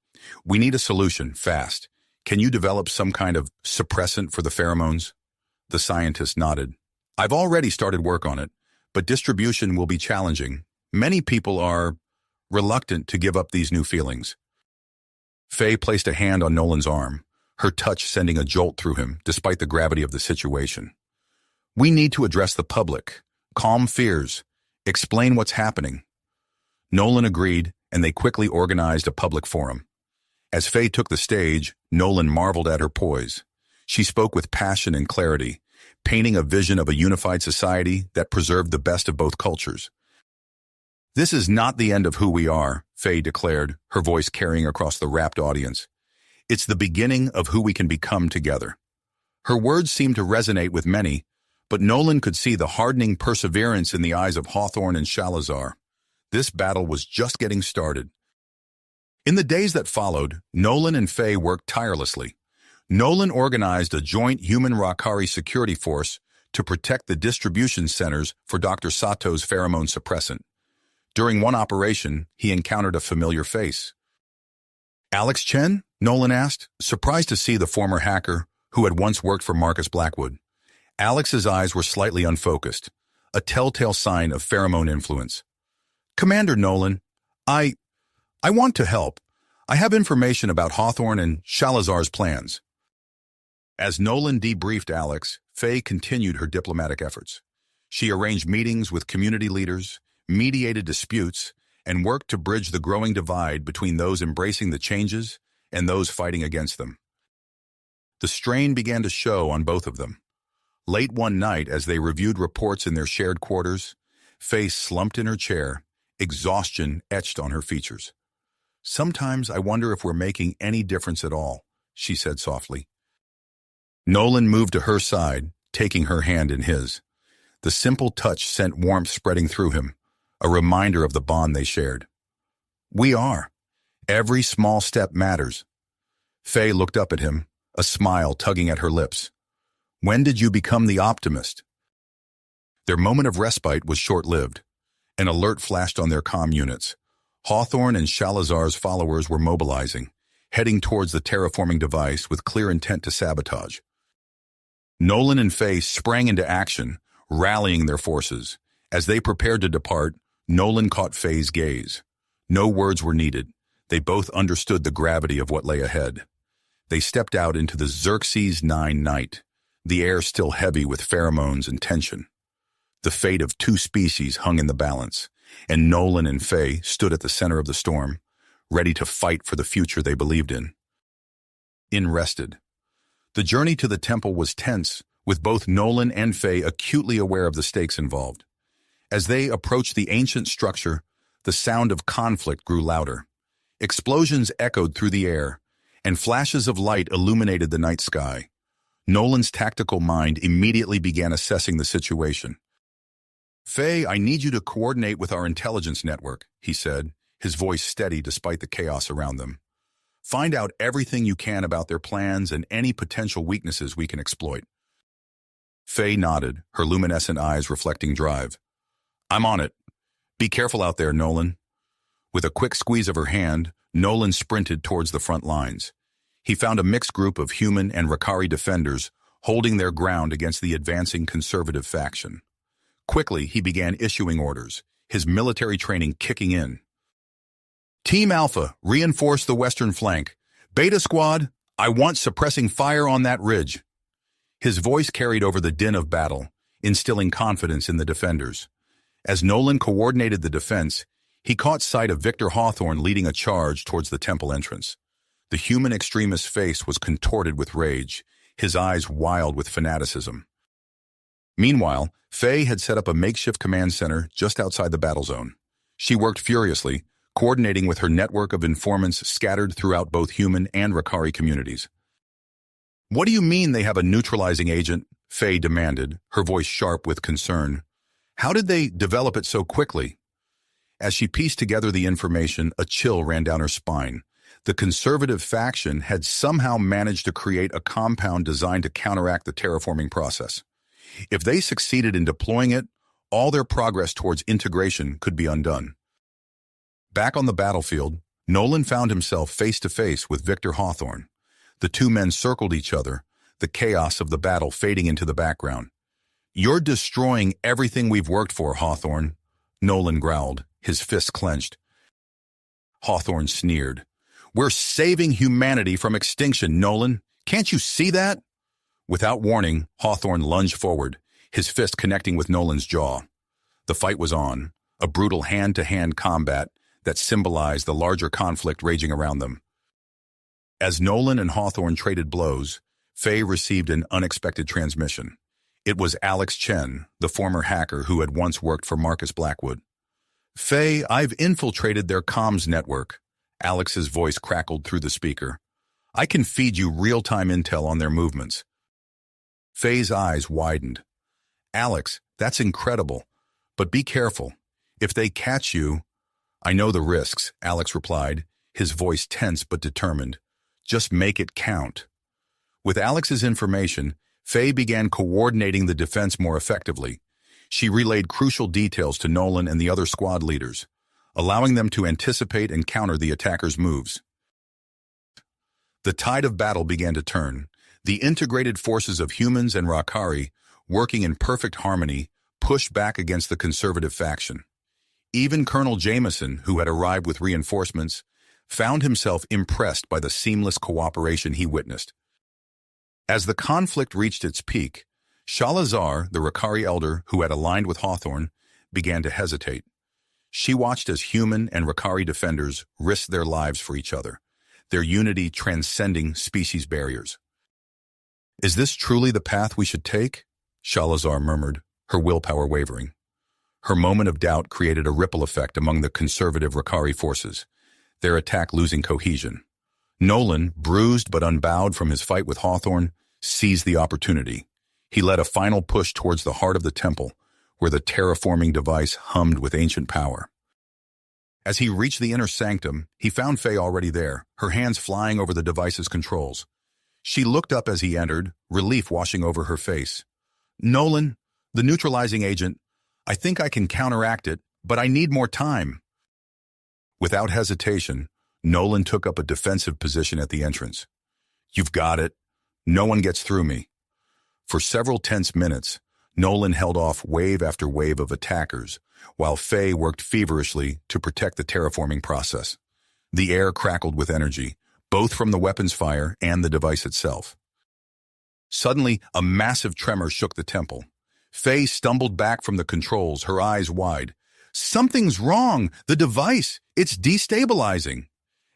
"We need a solution, fast. Can you develop some kind of suppressant for the pheromones?" The scientist nodded. "I've already started work on it, but distribution will be challenging. Many people are reluctant to give up these new feelings." Faye placed a hand on Nolan's arm, her touch sending a jolt through him, despite the gravity of the situation. "We need to address the public, calm fears, explain what's happening." Nolan agreed, and they quickly organized a public forum. As Faye took the stage, Nolan marveled at her poise. She spoke with passion and clarity, painting a vision of a unified society that preserved the best of both cultures. "This is not the end of who we are," Faye declared, her voice carrying across the rapt audience. "It's the beginning of who we can become together." Her words seemed to resonate with many, but Nolan could see the hardening perseverance in the eyes of Hawthorne and Shalazar. This battle was just getting started. In the days that followed, Nolan and Faye worked tirelessly. Nolan organized a joint human Rakari security force to protect the distribution centers for Dr. Sato's pheromone suppressant. During one operation, he encountered a familiar face. "Alex Chen?" Nolan asked, surprised to see the former hacker who had once worked for Marcus Blackwood. Alex's eyes were slightly unfocused, a telltale sign of pheromone influence. "Commander Nolan, I want to help. I have information about Hawthorne and Shalazar's plans." As Nolan debriefed Alex, Faye continued her diplomatic efforts. She arranged meetings with community leaders, mediated disputes, and worked to bridge the growing divide between those embracing the changes and those fighting against them. The strain began to show on both of them. Late one night, as they reviewed reports in their shared quarters, Faye slumped in her chair, exhaustion etched on her features. "Sometimes I wonder if we're making any difference at all," she said softly. Nolan moved to her side, taking her hand in his. The simple touch sent warmth spreading through him, a reminder of the bond they shared. We are. Every small step matters. Faye looked up at him, a smile tugging at her lips. When did you become the optimist? Their moment of respite was short-lived. An alert flashed on their comm units. Hawthorne and Shalazar's followers were mobilizing, heading towards the terraforming device with clear intent to sabotage. Nolan and Faye sprang into action, rallying their forces. As they prepared to depart, Nolan caught Faye's gaze. No words were needed. They both understood the gravity of what lay ahead. They stepped out into the Xerxes 9 night, the air still heavy with pheromones and tension. The fate of two species hung in the balance, and Nolan and Faye stood at the center of the storm, ready to fight for the future they believed in. Rested. The journey to the temple was tense, with both Nolan and Faye acutely aware of the stakes involved. As they approached the ancient structure, the sound of conflict grew louder. Explosions echoed through the air, and flashes of light illuminated the night sky. Nolan's tactical mind immediately began assessing the situation. Faye, I need you to coordinate with our intelligence network, he said, his voice steady despite the chaos around them. Find out everything you can about their plans and any potential weaknesses we can exploit. Faye nodded, her luminescent eyes reflecting drive. I'm on it. Be careful out there, Nolan. With a quick squeeze of her hand, Nolan sprinted towards the front lines. He found a mixed group of human and Rakari defenders holding their ground against the advancing conservative faction. Quickly, he began issuing orders, his military training kicking in. Team Alpha, reinforce the western flank. Beta Squad, I want suppressing fire on that ridge. His voice carried over the din of battle, instilling confidence in the defenders. As Nolan coordinated the defense, he caught sight of Victor Hawthorne leading a charge towards the temple entrance. The human extremist's face was contorted with rage, his eyes wild with fanaticism. Meanwhile, Faye had set up a makeshift command center just outside the battle zone. She worked furiously, coordinating with her network of informants scattered throughout both human and Rakari communities. What do you mean they have a neutralizing agent? Faye demanded, her voice sharp with concern. How did they develop it so quickly? As she pieced together the information, a chill ran down her spine. The conservative faction had somehow managed to create a compound designed to counteract the terraforming process. If they succeeded in deploying it, all their progress towards integration could be undone. Back on the battlefield, Nolan found himself face-to-face with Victor Hawthorne. The two men circled each other, the chaos of the battle fading into the background. You're destroying everything we've worked for, Hawthorne, Nolan growled, his fists clenched. Hawthorne sneered. We're saving humanity from extinction, Nolan. Can't you see that? Without warning, Hawthorne lunged forward, his fist connecting with Nolan's jaw. The fight was on, a brutal hand-to-hand combat that symbolized the larger conflict raging around them. As Nolan and Hawthorne traded blows, Faye received an unexpected transmission. It was Alex Chen, the former hacker who had once worked for Marcus Blackwood. Faye, I've infiltrated their comms network. Alex's voice crackled through the speaker. I can feed you real-time intel on their movements. Faye's eyes widened. Alex, that's incredible. But be careful. If they catch you... I know the risks, Alex replied, his voice tense but determined. Just make it count. With Alex's information, Faye began coordinating the defense more effectively. She relayed crucial details to Nolan and the other squad leaders, allowing them to anticipate and counter the attackers' moves. The tide of battle began to turn. The integrated forces of humans and Rakari, working in perfect harmony, pushed back against the conservative faction. Even Colonel Jameson, who had arrived with reinforcements, found himself impressed by the seamless cooperation he witnessed. As the conflict reached its peak, Shalazar, the Rakari elder who had aligned with Hawthorne, began to hesitate. She watched as human and Rakari defenders risked their lives for each other, their unity transcending species barriers. Is this truly the path we should take? Shalazar murmured, her willpower wavering. Her moment of doubt created a ripple effect among the conservative Rakari forces, their attack losing cohesion. Nolan, bruised but unbowed from his fight with Hawthorne, seized the opportunity. He led a final push towards the heart of the temple, where the terraforming device hummed with ancient power. As he reached the inner sanctum, he found Faye already there, her hands flying over the device's controls. She looked up as he entered, relief washing over her face. "Nolan, the neutralizing agent, I think I can counteract it, but I need more time." Without hesitation, Nolan took up a defensive position at the entrance. "You've got it. No one gets through me." For several tense minutes, Nolan held off wave after wave of attackers, while Faye worked feverishly to protect the terraforming process. The air crackled with energy, both from the weapon's fire and the device itself. Suddenly, a massive tremor shook the temple. Faye stumbled back from the controls, her eyes wide. "Something's wrong! The device! It's destabilizing!"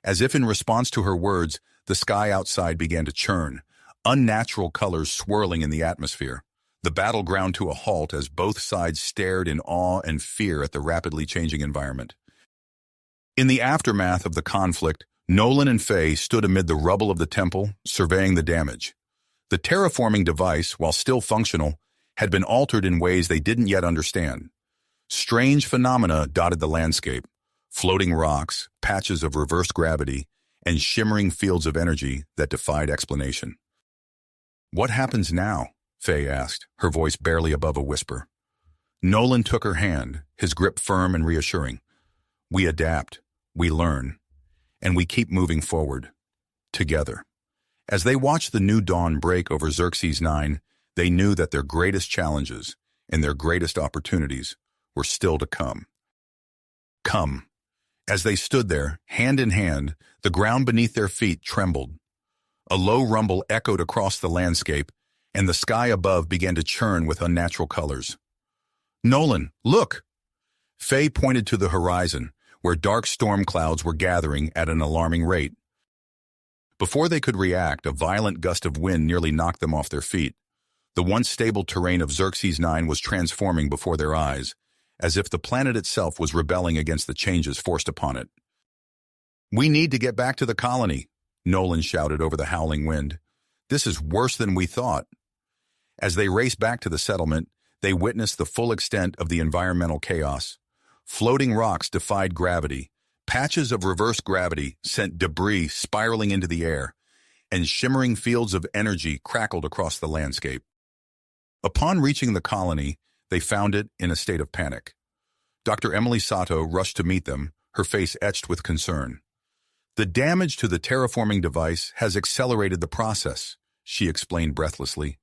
As if in response to her words, the sky outside began to churn, unnatural colors swirling in the atmosphere. The battle ground to a halt as both sides stared in awe and fear at the rapidly changing environment. In the aftermath of the conflict, Nolan and Faye stood amid the rubble of the temple, surveying the damage. The terraforming device, while still functional, had been altered in ways they didn't yet understand. Strange phenomena dotted the landscape: floating rocks, patches of reversed gravity, and shimmering fields of energy that defied explanation. "What happens now?" Faye asked, her voice barely above a whisper. Nolan took her hand, his grip firm and reassuring. "We adapt, we learn, and we keep moving forward, together." As they watched the new dawn break over Xerxes 9, they knew that their greatest challenges and their greatest opportunities were still to come. Come. As they stood there, hand in hand, the ground beneath their feet trembled. A low rumble echoed across the landscape, and the sky above began to churn with unnatural colors. "Nolan, look!" Faye pointed to the horizon, where dark storm clouds were gathering at an alarming rate. Before they could react, a violent gust of wind nearly knocked them off their feet. The once stable terrain of Xerxes 9 was transforming before their eyes, as if the planet itself was rebelling against the changes forced upon it. "We need to get back to the colony," Nolan shouted over the howling wind. "This is worse than we thought." As they raced back to the settlement, they witnessed the full extent of the environmental chaos. Floating rocks defied gravity, patches of reverse gravity sent debris spiraling into the air, and shimmering fields of energy crackled across the landscape. Upon reaching the colony, they found it in a state of panic. Dr. Emily Sato rushed to meet them, her face etched with concern. "The damage to the terraforming device has accelerated the process," she explained breathlessly.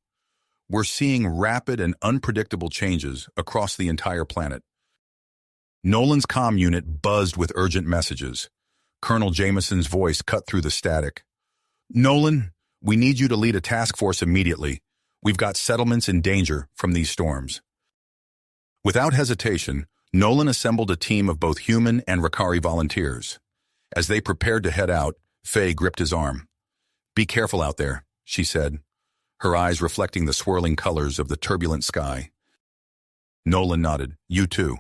"We're seeing rapid and unpredictable changes across the entire planet." Nolan's comm unit buzzed with urgent messages. Colonel Jameson's voice cut through the static. "Nolan, we need you to lead a task force immediately. We've got settlements in danger from these storms." Without hesitation, Nolan assembled a team of both human and Rakari volunteers. As they prepared to head out, Faye gripped his arm. "Be careful out there," she said, her eyes reflecting the swirling colors of the turbulent sky. Nolan nodded. "You too.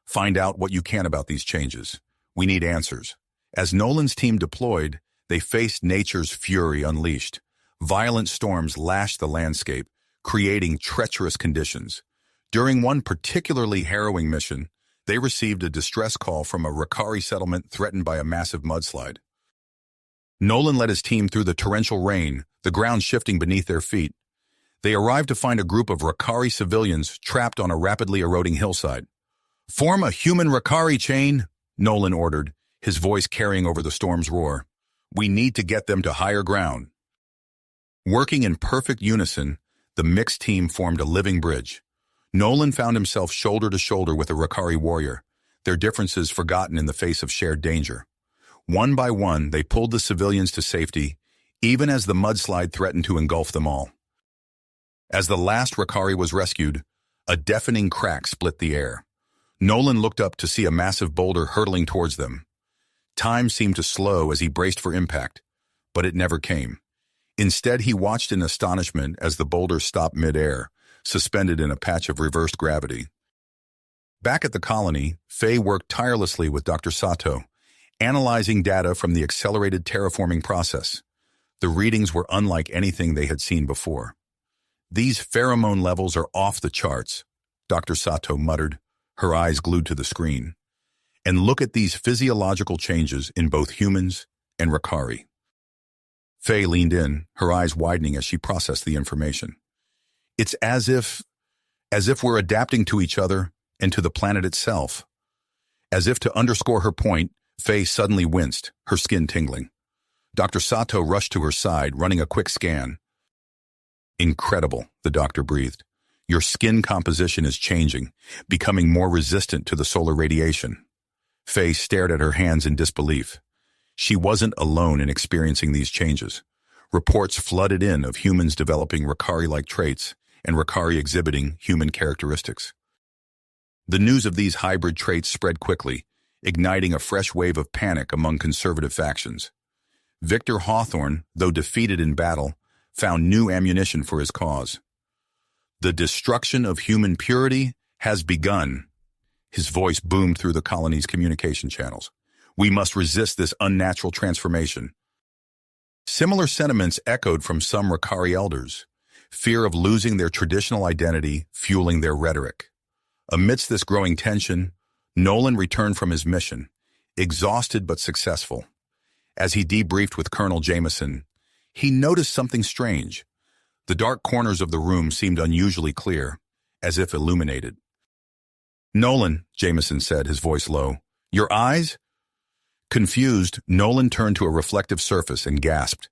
Find out what you can about these changes. We need answers." As Nolan's team deployed, they faced nature's fury unleashed. Violent storms lashed the landscape, creating treacherous conditions. During one particularly harrowing mission, they received a distress call from a Rakari settlement threatened by a massive mudslide. Nolan led his team through the torrential rain, the ground shifting beneath their feet. They arrived to find a group of Rakari civilians trapped on a rapidly eroding hillside. "Form a human Rakari chain," Nolan ordered, his voice carrying over the storm's roar. "We need to get them to higher ground." Working in perfect unison, the mixed team formed a living bridge. Nolan found himself shoulder to shoulder with a Rakari warrior, their differences forgotten in the face of shared danger. One by one, they pulled the civilians to safety, even as the mudslide threatened to engulf them all. As the last Rakari was rescued, a deafening crack split the air. Nolan looked up to see a massive boulder hurtling towards them. Time seemed to slow as he braced for impact, but it never came. Instead, he watched in astonishment as the boulder stopped mid-air, suspended in a patch of reversed gravity. Back at the colony, Faye worked tirelessly with Dr. Sato, analyzing data from the accelerated terraforming process. The readings were unlike anything they had seen before. "These pheromone levels are off the charts," Dr. Sato muttered, her eyes glued to the screen. "And look at these physiological changes in both humans and Rakari." Faye leaned in, her eyes widening as she processed the information. "It's as if we're adapting to each other and to the planet itself." As if to underscore her point, Faye suddenly winced, her skin tingling. Dr. Sato rushed to her side, running a quick scan. "Incredible," the doctor breathed. "Your skin composition is changing, becoming more resistant to the solar radiation." Faye stared at her hands in disbelief. She wasn't alone in experiencing these changes. Reports flooded in of humans developing Rakari-like traits and Rakari exhibiting human characteristics. The news of these hybrid traits spread quickly, igniting a fresh wave of panic among conservative factions. Victor Hawthorne, though defeated in battle, found new ammunition for his cause. "The destruction of human purity has begun." His voice boomed through the colony's communication channels. "We must resist this unnatural transformation." Similar sentiments echoed from some Rakari elders, fear of losing their traditional identity fueling their rhetoric. Amidst this growing tension, Nolan returned from his mission, exhausted but successful. As he debriefed with Colonel Jameson, he noticed something strange. The dark corners of the room seemed unusually clear, as if illuminated. "Nolan," Jameson said, his voice low, "your eyes?" Confused, Nolan turned to a reflective surface and gasped.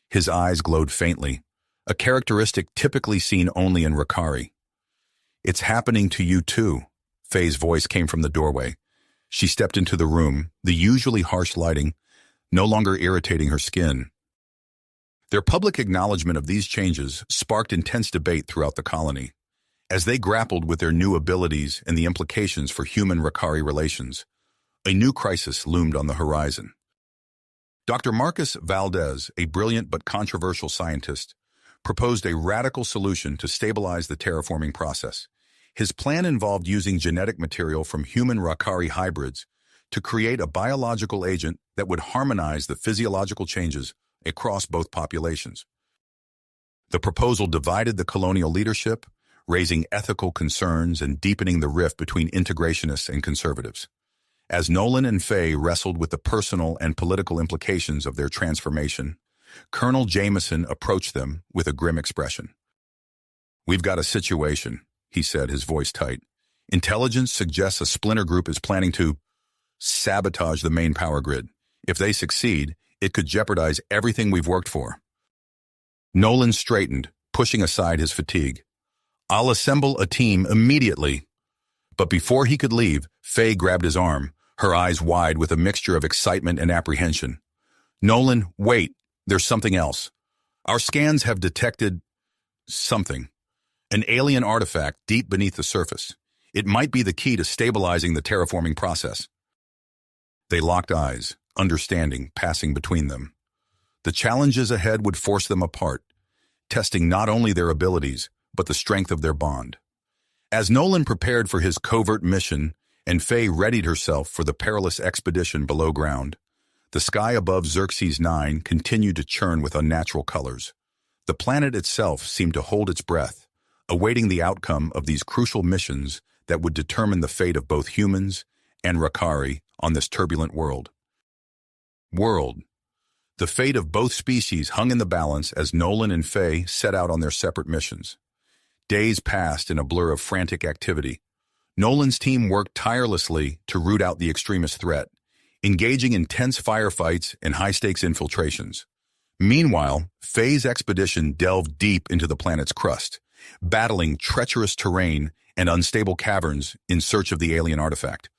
His eyes glowed faintly, a characteristic typically seen only in Rakari. "It's happening to you too," Faye's voice came from the doorway. She stepped into the room, the usually harsh lighting no longer irritating her skin. Their public acknowledgement of these changes sparked intense debate throughout the colony. As they grappled with their new abilities and the implications for human-Rakari relations, a new crisis loomed on the horizon. Dr. Marcus Valdez, a brilliant but controversial scientist, proposed a radical solution to stabilize the terraforming process. His plan involved using genetic material from human-Rakari hybrids to create a biological agent that would harmonize the physiological changes across both populations. The proposal divided the colonial leadership, raising ethical concerns and deepening the rift between integrationists and conservatives. As Nolan and Faye wrestled with the personal and political implications of their transformation, Colonel Jameson approached them with a grim expression. "We've got a situation," he said, his voice tight. "Intelligence suggests a splinter group is planning to sabotage the main power grid. If they succeed, it could jeopardize everything we've worked for." Nolan straightened, pushing aside his fatigue. "I'll assemble a team immediately." But before he could leave, Faye grabbed his arm, her eyes wide with a mixture of excitement and apprehension. "Nolan, wait, there's something else. Our scans have detected something. An alien artifact deep beneath the surface. It might be the key to stabilizing the terraforming process." They locked eyes, understanding passing between them. The challenges ahead would force them apart, testing not only their abilities, but the strength of their bond. As Nolan prepared for his covert mission and Faye readied herself for the perilous expedition below ground, the sky above Xerxes 9 continued to churn with unnatural colors. The planet itself seemed to hold its breath, awaiting the outcome of these crucial missions that would determine the fate of both humans and Rakari on this turbulent world. The fate of both species hung in the balance as Nolan and Faye set out on their separate missions. Days passed in a blur of frantic activity. Nolan's team worked tirelessly to root out the extremist threat, engaging in tense firefights and high-stakes infiltrations. Meanwhile, Faye's expedition delved deep into the planet's crust, battling treacherous terrain and unstable caverns in search of the alien artifact.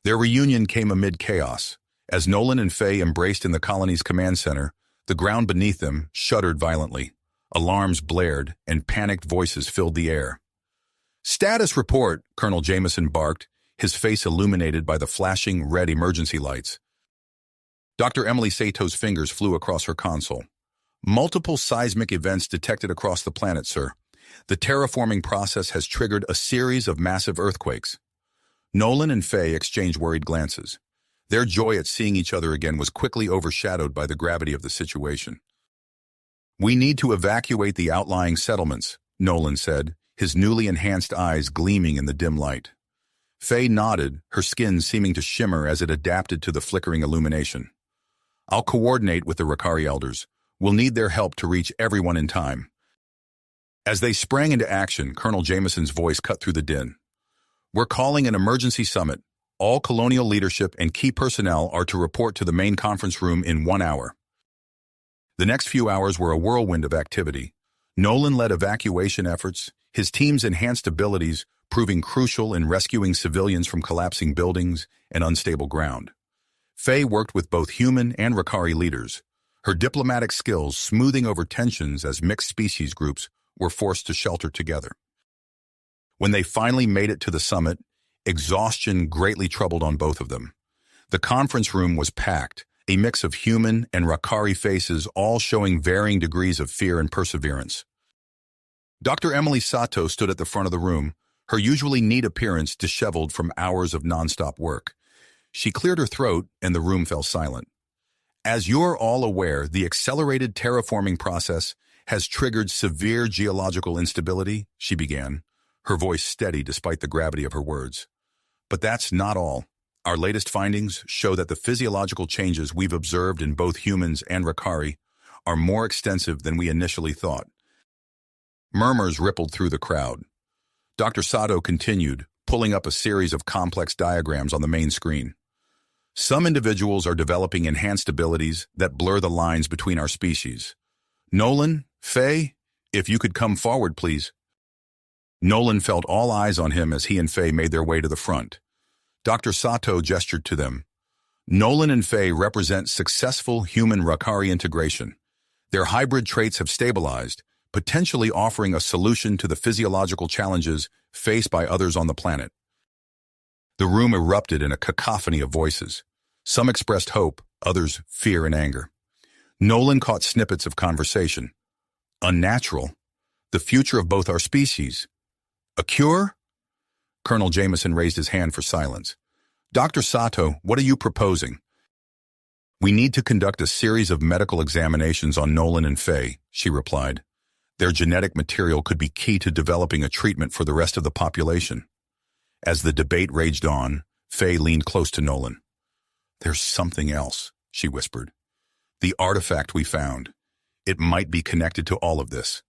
Their reunion came amid chaos. As Nolan and Faye embraced in the colony's command center, the ground beneath them shuddered violently. Alarms blared, and panicked voices filled the air. "Status report," Colonel Jameson barked, his face illuminated by the flashing red emergency lights. Dr. Emily Sato's fingers flew across her console. "Multiple seismic events detected across the planet, sir. The terraforming process has triggered a series of massive earthquakes." Nolan and Faye exchanged worried glances. Their joy at seeing each other again was quickly overshadowed by the gravity of the situation. "We need to evacuate the outlying settlements," Nolan said, his newly enhanced eyes gleaming in the dim light. Faye nodded, her skin seeming to shimmer as it adapted to the flickering illumination. "I'll coordinate with the Rakari elders. We'll need their help to reach everyone in time." As they sprang into action, Colonel Jameson's voice cut through the din. "We're calling an emergency summit. All colonial leadership and key personnel are to report to the main conference room in 1 hour." The next few hours were a whirlwind of activity. Nolan led evacuation efforts, his team's enhanced abilities proving crucial in rescuing civilians from collapsing buildings and unstable ground. Faye worked with both human and Rakari leaders, her diplomatic skills smoothing over tensions as mixed species groups were forced to shelter together. When they finally made it to the summit, exhaustion greatly troubled on both of them. The conference room was packed, a mix of human and Rakari faces all showing varying degrees of fear and perseverance. Dr. Emily Sato stood at the front of the room, her usually neat appearance disheveled from hours of nonstop work. She cleared her throat and the room fell silent. "As you're all aware, the accelerated terraforming process has triggered severe geological instability," she began, her voice steady despite the gravity of her words. "But that's not all. Our latest findings show that the physiological changes we've observed in both humans and Rakari are more extensive than we initially thought." Murmurs rippled through the crowd. Dr. Sato continued, pulling up a series of complex diagrams on the main screen. "Some individuals are developing enhanced abilities that blur the lines between our species. Nolan, Faye, if you could come forward, please." Nolan felt all eyes on him as he and Faye made their way to the front. Dr. Sato gestured to them. "Nolan and Faye represent successful human Rakari integration. Their hybrid traits have stabilized, potentially offering a solution to the physiological challenges faced by others on the planet." The room erupted in a cacophony of voices. Some expressed hope, others fear and anger. Nolan caught snippets of conversation. "Unnatural? The future of both our species? A cure?" Colonel Jameson raised his hand for silence. "Dr. Sato, what are you proposing?" "We need to conduct a series of medical examinations on Nolan and Faye," she replied. "Their genetic material could be key to developing a treatment for the rest of the population." As the debate raged on, Faye leaned close to Nolan. "There's something else," she whispered. "The artifact we found. It might be connected to all of this."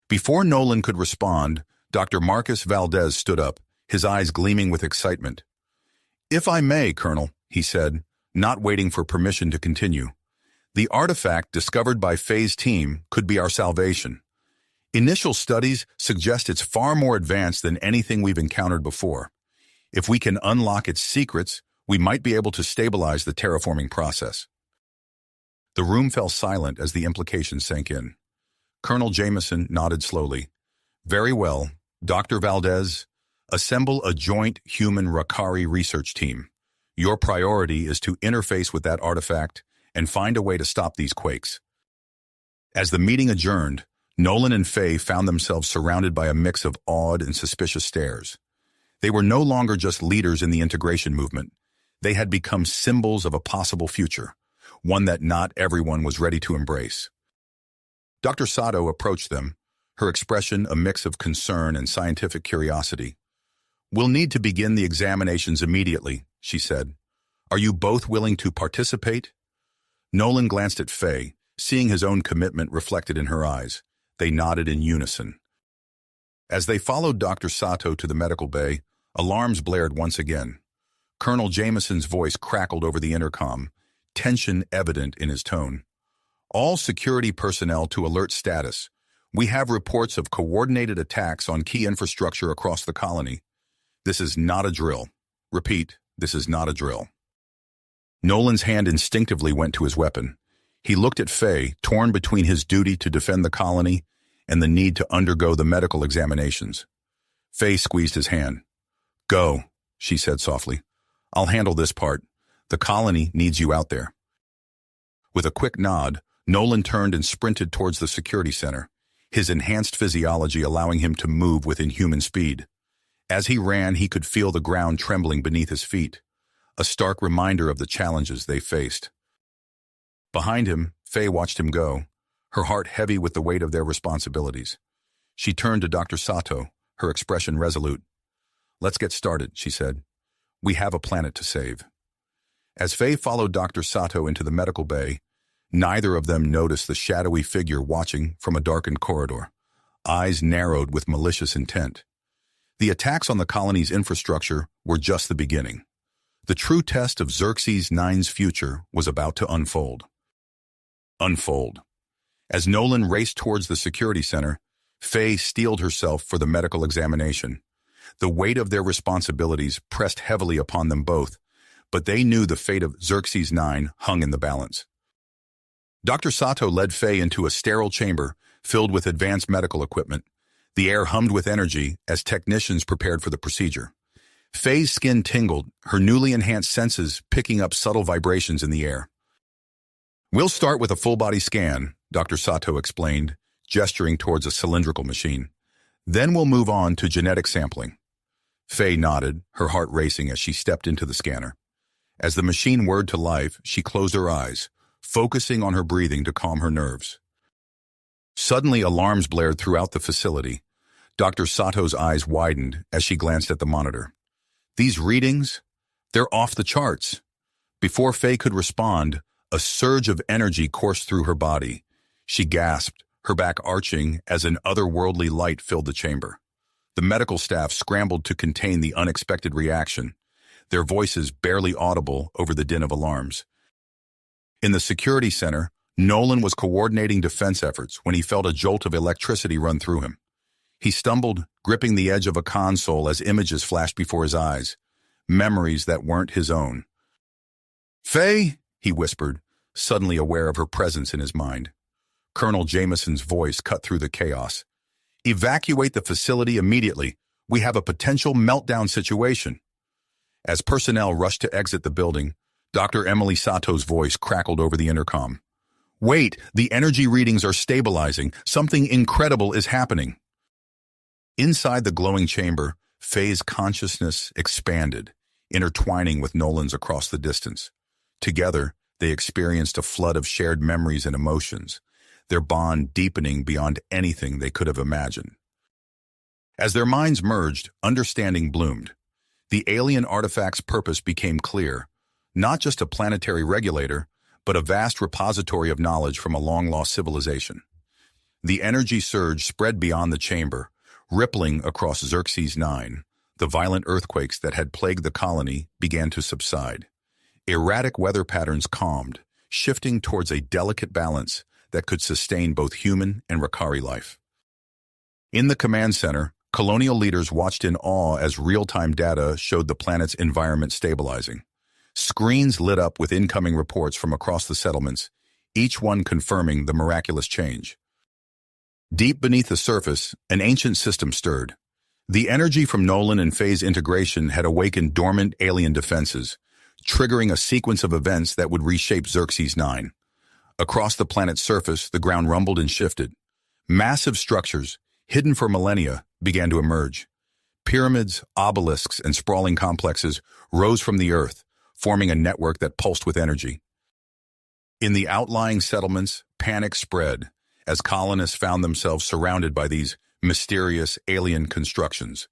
Before Nolan could respond, Dr. Marcus Valdez stood up, his eyes gleaming with excitement. "If I may, Colonel," he said, not waiting for permission to continue. "The artifact discovered by Faye's team could be our salvation. Initial studies suggest it's far more advanced than anything we've encountered before. If we can unlock its secrets, we might be able to stabilize the terraforming process." The room fell silent as the implications sank in. Colonel Jameson nodded slowly. "Very well, Dr. Valdez, assemble a joint human Rakari research team. Your priority is to interface with that artifact and find a way to stop these quakes." As the meeting adjourned, Nolan and Faye found themselves surrounded by a mix of awed and suspicious stares. They were no longer just leaders in the integration movement. They had become symbols of a possible future, one that not everyone was ready to embrace. Dr. Sato approached them, her expression a mix of concern and scientific curiosity. "We'll need to begin the examinations immediately," she said. "Are you both willing to participate?" Nolan glanced at Faye, seeing his own commitment reflected in her eyes. They nodded in unison. As they followed Dr. Sato to the medical bay, alarms blared once again. Colonel Jameson's voice crackled over the intercom, tension evident in his tone. "All security personnel to alert status. We have reports of coordinated attacks on key infrastructure across the colony. This is not a drill. Repeat, this is not a drill." Nolan's hand instinctively went to his weapon. He looked at Faye, torn between his duty to defend the colony and the need to undergo the medical examinations. Faye squeezed his hand. "Go," she said softly. "I'll handle this part. The colony needs you out there." With a quick nod, Nolan turned and sprinted towards the security center, his enhanced physiology allowing him to move with inhuman speed. As he ran, he could feel the ground trembling beneath his feet. a stark reminder of the challenges they faced. Behind him, Faye watched him go, her heart heavy with the weight of their responsibilities. She turned to Dr. Sato, her expression resolute. "Let's get started," she said. "We have a planet to save." As Faye followed Dr. Sato into the medical bay, neither of them noticed the shadowy figure watching from a darkened corridor, eyes narrowed with malicious intent. The attacks on the colony's infrastructure were just the beginning. The true test of Xerxes IX's future was about to unfold. As Nolan raced towards the security center, Faye steeled herself for the medical examination. The weight of their responsibilities pressed heavily upon them both, but they knew the fate of Xerxes IX hung in the balance. Dr. Sato led Faye into a sterile chamber filled with advanced medical equipment. The air hummed with energy as technicians prepared for the procedure. Faye's skin tingled, her newly enhanced senses picking up subtle vibrations in the air. "We'll start with a full-body scan," Dr. Sato explained, gesturing towards a cylindrical machine. "Then we'll move on to genetic sampling." Faye nodded, her heart racing as she stepped into the scanner. As the machine whirred to life, she closed her eyes, focusing on her breathing to calm her nerves. Suddenly, alarms blared throughout the facility. Dr. Sato's eyes widened as she glanced at the monitor. "These readings? They're off the charts." Before Faye could respond, a surge of energy coursed through her body. She gasped, her back arching as an otherworldly light filled the chamber. The medical staff scrambled to contain the unexpected reaction, their voices barely audible over the din of alarms. In the security center, Nolan was coordinating defense efforts when he felt a jolt of electricity run through him. He stumbled, gripping the edge of a console as images flashed before his eyes, memories that weren't his own. "Faye," he whispered, suddenly aware of her presence in his mind. Colonel Jameson's voice cut through the chaos. "Evacuate the facility immediately. We have a potential meltdown situation." As personnel rushed to exit the building, Dr. Emily Sato's voice crackled over the intercom. "Wait, the energy readings are stabilizing. Something incredible is happening." Inside the glowing chamber, Faye's consciousness expanded, intertwining with Nolan's across the distance. Together, they experienced a flood of shared memories and emotions, their bond deepening beyond anything they could have imagined. As their minds merged, understanding bloomed. The alien artifact's purpose became clear, not just a planetary regulator, but a vast repository of knowledge from a long-lost civilization. The energy surge spread beyond the chamber, rippling across Xerxes IX. The violent earthquakes that had plagued the colony began to subside. Erratic weather patterns calmed, shifting towards a delicate balance that could sustain both human and Rakari life. In the command center, colonial leaders watched in awe as real-time data showed the planet's environment stabilizing. Screens lit up with incoming reports from across the settlements, each one confirming the miraculous change. Deep beneath the surface, an ancient system stirred. The energy from Nolan and Faye's integration had awakened dormant alien defenses, triggering a sequence of events that would reshape Xerxes IX. Across the planet's surface, the ground rumbled and shifted. Massive structures, hidden for millennia, began to emerge. Pyramids, obelisks, and sprawling complexes rose from the earth, forming a network that pulsed with energy. In the outlying settlements, panic spread as colonists found themselves surrounded by these mysterious alien constructions.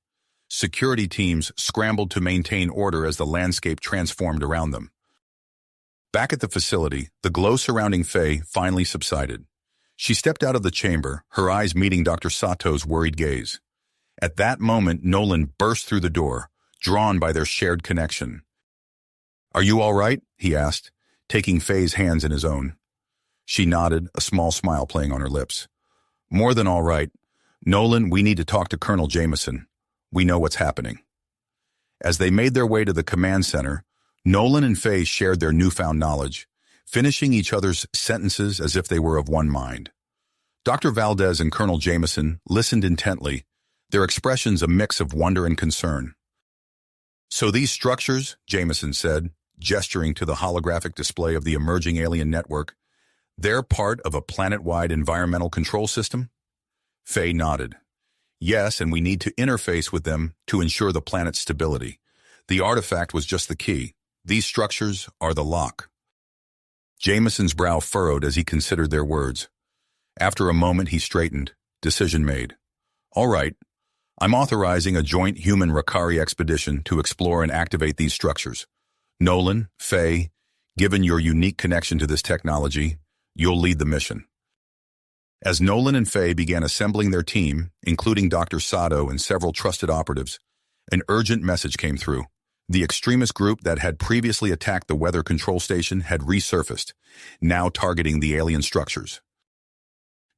Security teams scrambled to maintain order as the landscape transformed around them. Back at the facility, the glow surrounding Faye finally subsided. She stepped out of the chamber, her eyes meeting Dr. Sato's worried gaze. At that moment, Nolan burst through the door, drawn by their shared connection. "Are you all right?" he asked, taking Faye's hands in his own. She nodded, a small smile playing on her lips. "More than all right. Nolan, we need to talk to Colonel Jameson. We know what's happening." As they made their way to the command center, Nolan and Faye shared their newfound knowledge, finishing each other's sentences as if they were of one mind. Dr. Valdez and Colonel Jameson listened intently, their expressions a mix of wonder and concern. "So these structures," Jameson said, gesturing to the holographic display of the emerging alien network, "they're part of a planet-wide environmental control system?" Faye nodded. "Yes, and we need to interface with them to ensure the planet's stability. The artifact was just the key. These structures are the lock. Jameson's brow furrowed as he considered their words. After a moment, he straightened. Decision made. All right, I'm authorizing a joint human Rakari expedition to explore and activate these structures. Nolan, Faye, given your unique connection to this technology, you'll lead the mission. As Nolan and Faye began assembling their team, including Dr. Sato and several trusted operatives, an urgent message came through. The extremist group that had previously attacked the weather control station had resurfaced, now targeting the alien structures.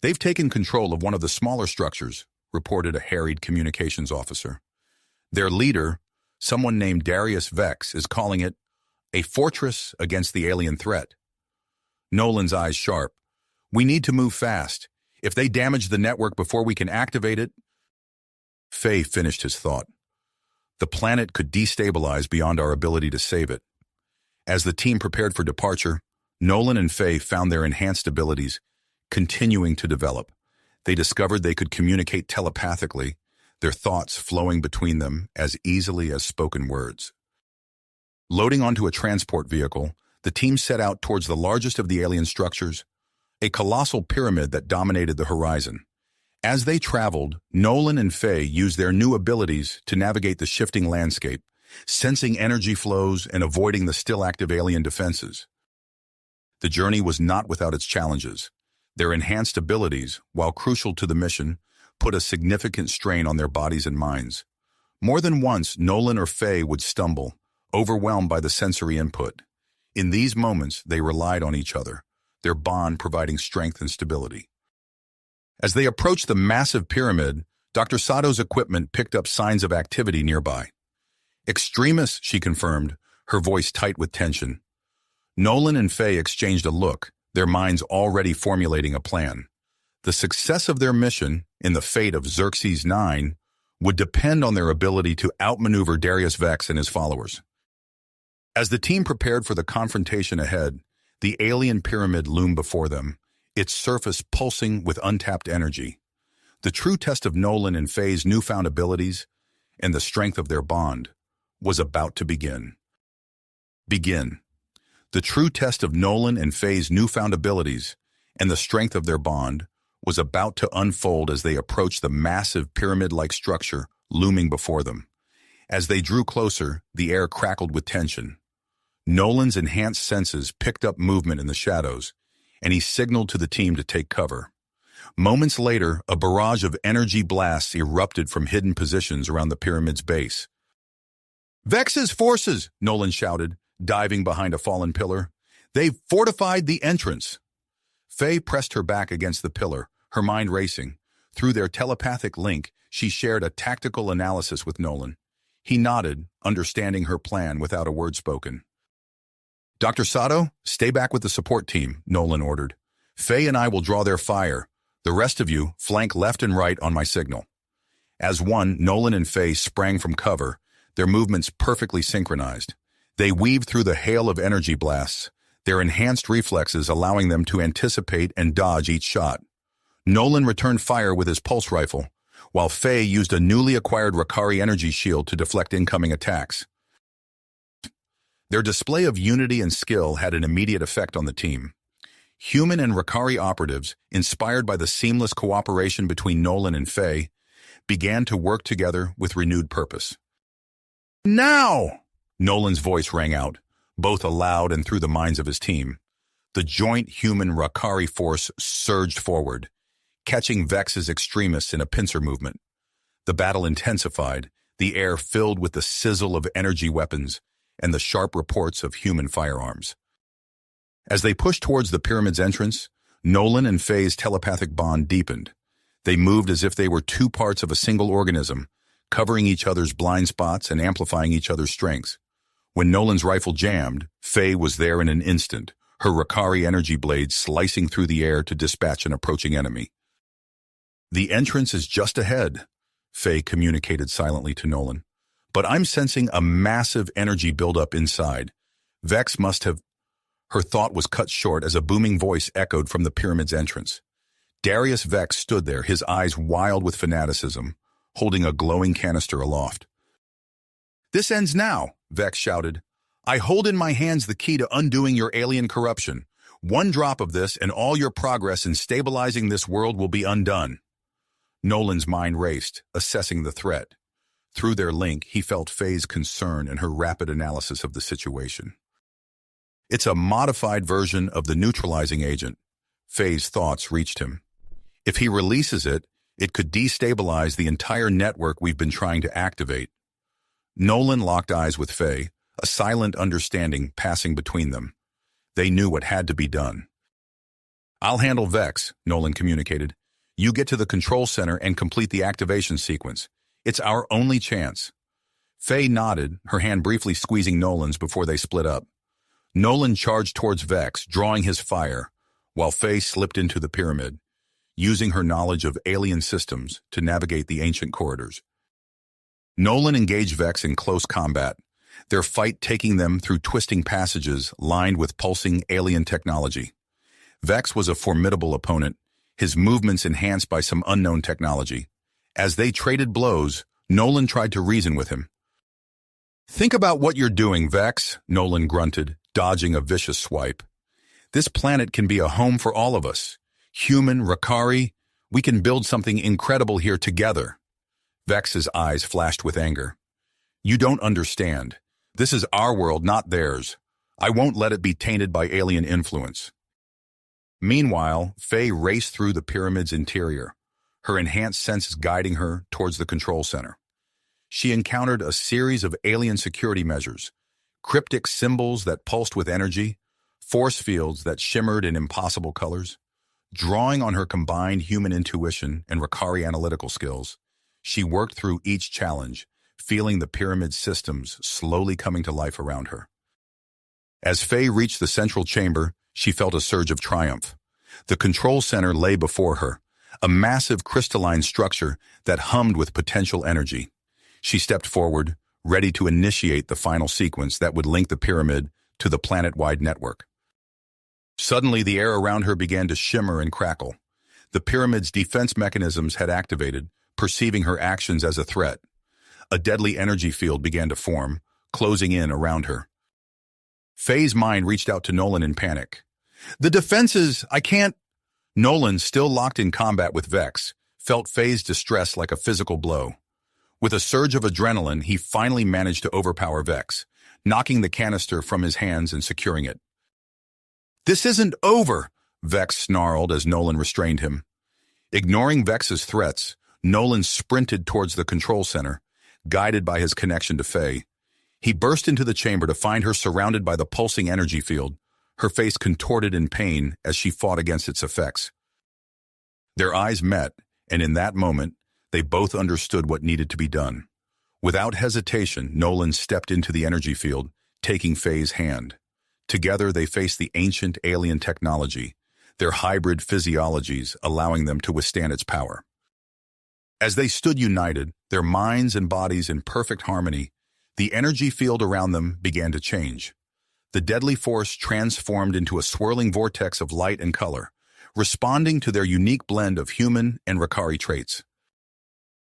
They've taken control of one of the smaller structures, reported a harried communications officer. Their leader, someone named Darius Vex, is calling it a fortress against the alien threat. Nolan's eyes sharp. We need to move fast. If they damage the network before we can activate it... Faye finished his thought. The planet could destabilize beyond our ability to save it. As the team prepared for departure, Nolan and Faye found their enhanced abilities continuing to develop. They discovered they could communicate telepathically, their thoughts flowing between them as easily as spoken words. Loading onto a transport vehicle, the team set out towards the largest of the alien structures, a colossal pyramid that dominated the horizon. As they traveled, Nolan and Faye used their new abilities to navigate the shifting landscape, sensing energy flows and avoiding the still-active alien defenses. The journey was not without its challenges. Their enhanced abilities, while crucial to the mission, put a significant strain on their bodies and minds. More than once, Nolan or Faye would stumble, overwhelmed by the sensory input. In these moments, they relied on each other, their bond providing strength and stability. As they approached the massive pyramid, Dr. Sato's equipment picked up signs of activity nearby. Extremists, she confirmed, her voice tight with tension. Nolan and Faye exchanged a look, their minds already formulating a plan. The success of their mission, in the fate of Xerxes 9, would depend on their ability to outmaneuver Darius Vex and his followers. As the team prepared for the confrontation ahead, the alien pyramid loomed before them, its surface pulsing with untapped energy. The true test of Nolan and Faye's newfound abilities and the strength of their bond was about to begin. The true test of Nolan and Faye's newfound abilities and the strength of their bond was about to unfold as they approached the massive pyramid-like structure looming before them. As they drew closer, the air crackled with tension. Nolan's enhanced senses picked up movement in the shadows, and he signaled to the team to take cover. Moments later, a barrage of energy blasts erupted from hidden positions around the pyramid's base. "Vex's forces!" Nolan shouted, diving behind a fallen pillar. "They've fortified the entrance!" Faye pressed her back against the pillar, her mind racing. Through their telepathic link, she shared a tactical analysis with Nolan. He nodded, understanding her plan without a word spoken. "Dr. Sato, stay back with the support team," Nolan ordered. "Faye and I will draw their fire. The rest of you, flank left and right on my signal." As one, Nolan and Faye sprang from cover, their movements perfectly synchronized. They weaved through the hail of energy blasts, their enhanced reflexes allowing them to anticipate and dodge each shot. Nolan returned fire with his pulse rifle, while Faye used a newly acquired Rakari energy shield to deflect incoming attacks. Their display of unity and skill had an immediate effect on the team. Human and Rakari operatives, inspired by the seamless cooperation between Nolan and Faye, began to work together with renewed purpose. "Now!" Nolan's voice rang out, both aloud and through the minds of his team. The joint human Rakari force surged forward, catching Vex's extremists in a pincer movement. The battle intensified, the air filled with the sizzle of energy weapons and the sharp reports of human firearms. As they pushed towards the pyramid's entrance, Nolan and Faye's telepathic bond deepened. They moved as if they were two parts of a single organism, covering each other's blind spots and amplifying each other's strengths. When Nolan's rifle jammed, Faye was there in an instant, her Rakari energy blades slicing through the air to dispatch an approaching enemy. "The entrance is just ahead," Faye communicated silently to Nolan. "But I'm sensing a massive energy buildup inside. Vex must have..." Her thought was cut short as a booming voice echoed from the pyramid's entrance. Darius Vex stood there, his eyes wild with fanaticism, holding a glowing canister aloft. "This ends now," Vex shouted. I hold in my hands the key to undoing your alien corruption. One drop of this and all your progress in stabilizing this world will be undone. Nolan's mind raced, assessing the threat. Through their link, he felt Faye's concern and her rapid analysis of the situation. It's a modified version of the neutralizing agent. Faye's thoughts reached him. If he releases it, it could destabilize the entire network we've been trying to activate. Nolan locked eyes with Faye, a silent understanding passing between them. They knew what had to be done. I'll handle Vex, Nolan communicated. You get to the control center and complete the activation sequence. It's our only chance. Faye nodded, her hand briefly squeezing Nolan's before they split up. Nolan charged towards Vex, drawing his fire, while Faye slipped into the pyramid, using her knowledge of alien systems to navigate the ancient corridors. Nolan engaged Vex in close combat, their fight taking them through twisting passages lined with pulsing alien technology. Vex was a formidable opponent, his movements enhanced by some unknown technology. As they traded blows, Nolan tried to reason with him. Think about what you're doing, Vex, Nolan grunted, dodging a vicious swipe. This planet can be a home for all of us. Human, Rakari, we can build something incredible here together. Vex's eyes flashed with anger. You don't understand. This is our world, not theirs. I won't let it be tainted by alien influence. Meanwhile, Faye raced through the pyramid's interior, her enhanced senses guiding her towards the control center. She encountered a series of alien security measures, cryptic symbols that pulsed with energy, force fields that shimmered in impossible colors. Drawing on her combined human intuition and Rakari analytical skills, she worked through each challenge, feeling the pyramid systems slowly coming to life around her. As Faye reached the central chamber, she felt a surge of triumph. The control center lay before her, a massive crystalline structure that hummed with potential energy. She stepped forward, ready to initiate the final sequence that would link the pyramid to the planet-wide network. Suddenly, the air around her began to shimmer and crackle. The pyramid's defense mechanisms had activated, perceiving her actions as a threat. A deadly energy field began to form, closing in around her. Faye's mind reached out to Nolan in panic. The defenses, I can't... Nolan, still locked in combat with Vex, felt Faye's distress like a physical blow. With a surge of adrenaline, he finally managed to overpower Vex, knocking the canister from his hands and securing it. This isn't over, Vex snarled as Nolan restrained him. Ignoring Vex's threats, Nolan sprinted towards the control center, guided by his connection to Faye. He burst into the chamber to find her surrounded by the pulsing energy field, her face contorted in pain as she fought against its effects. Their eyes met, and in that moment, they both understood what needed to be done. Without hesitation, Nolan stepped into the energy field, taking Faye's hand. Together, they faced the ancient alien technology, their hybrid physiologies allowing them to withstand its power. As they stood united, their minds and bodies in perfect harmony, the energy field around them began to change. The deadly force transformed into a swirling vortex of light and color, responding to their unique blend of human and Rakari traits.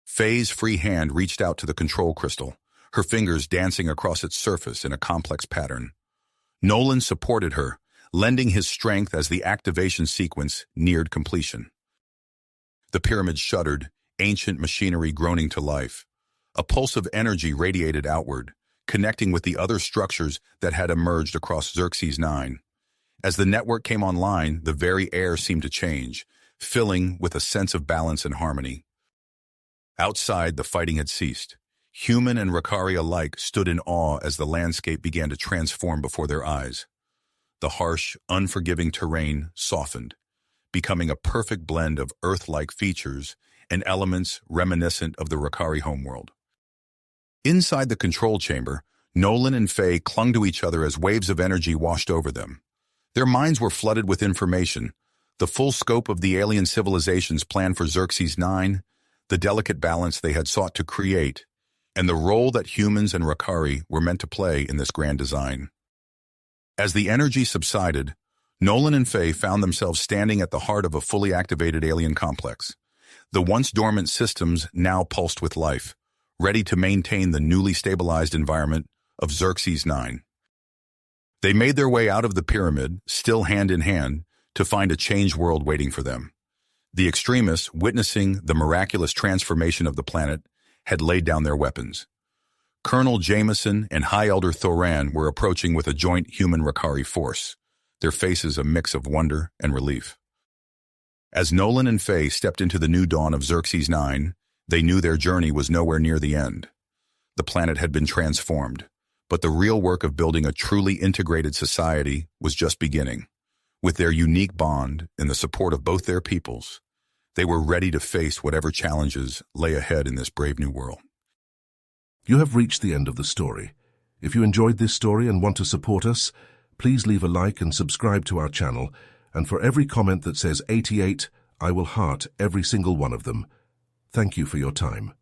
Faye's free hand reached out to the control crystal, her fingers dancing across its surface in a complex pattern. Nolan supported her, lending his strength as the activation sequence neared completion. The pyramid shuddered, ancient machinery groaning to life. A pulse of energy radiated outward, connecting with the other structures that had emerged across Xerxes 9. As the network came online, the very air seemed to change, filling with a sense of balance and harmony. Outside, the fighting had ceased. Human and Rakari alike stood in awe as the landscape began to transform before their eyes. The harsh, unforgiving terrain softened, becoming a perfect blend of Earth-like features and elements reminiscent of the Rakari homeworld. Inside the control chamber, Nolan and Faye clung to each other as waves of energy washed over them. Their minds were flooded with information, the full scope of the alien civilization's plan for Xerxes 9, the delicate balance they had sought to create, and the role that humans and Rakari were meant to play in this grand design. As the energy subsided, Nolan and Faye found themselves standing at the heart of a fully activated alien complex. The once dormant systems now pulsed with life, ready to maintain the newly stabilized environment of Xerxes 9. They made their way out of the pyramid, still hand in hand, to find a changed world waiting for them. The extremists, witnessing the miraculous transformation of the planet, had laid down their weapons. Colonel Jameson and High Elder Thoran were approaching with a joint human-Rakari force, their faces a mix of wonder and relief. As Nolan and Faye stepped into the new dawn of Xerxes 9, they knew their journey was nowhere near the end. The planet had been transformed, but the real work of building a truly integrated society was just beginning. With their unique bond and the support of both their peoples, they were ready to face whatever challenges lay ahead in this brave new world. You have reached the end of the story. If you enjoyed this story and want to support us, please leave a like and subscribe to our channel, and for every comment that says 88, I will heart every single one of them. Thank you for your time.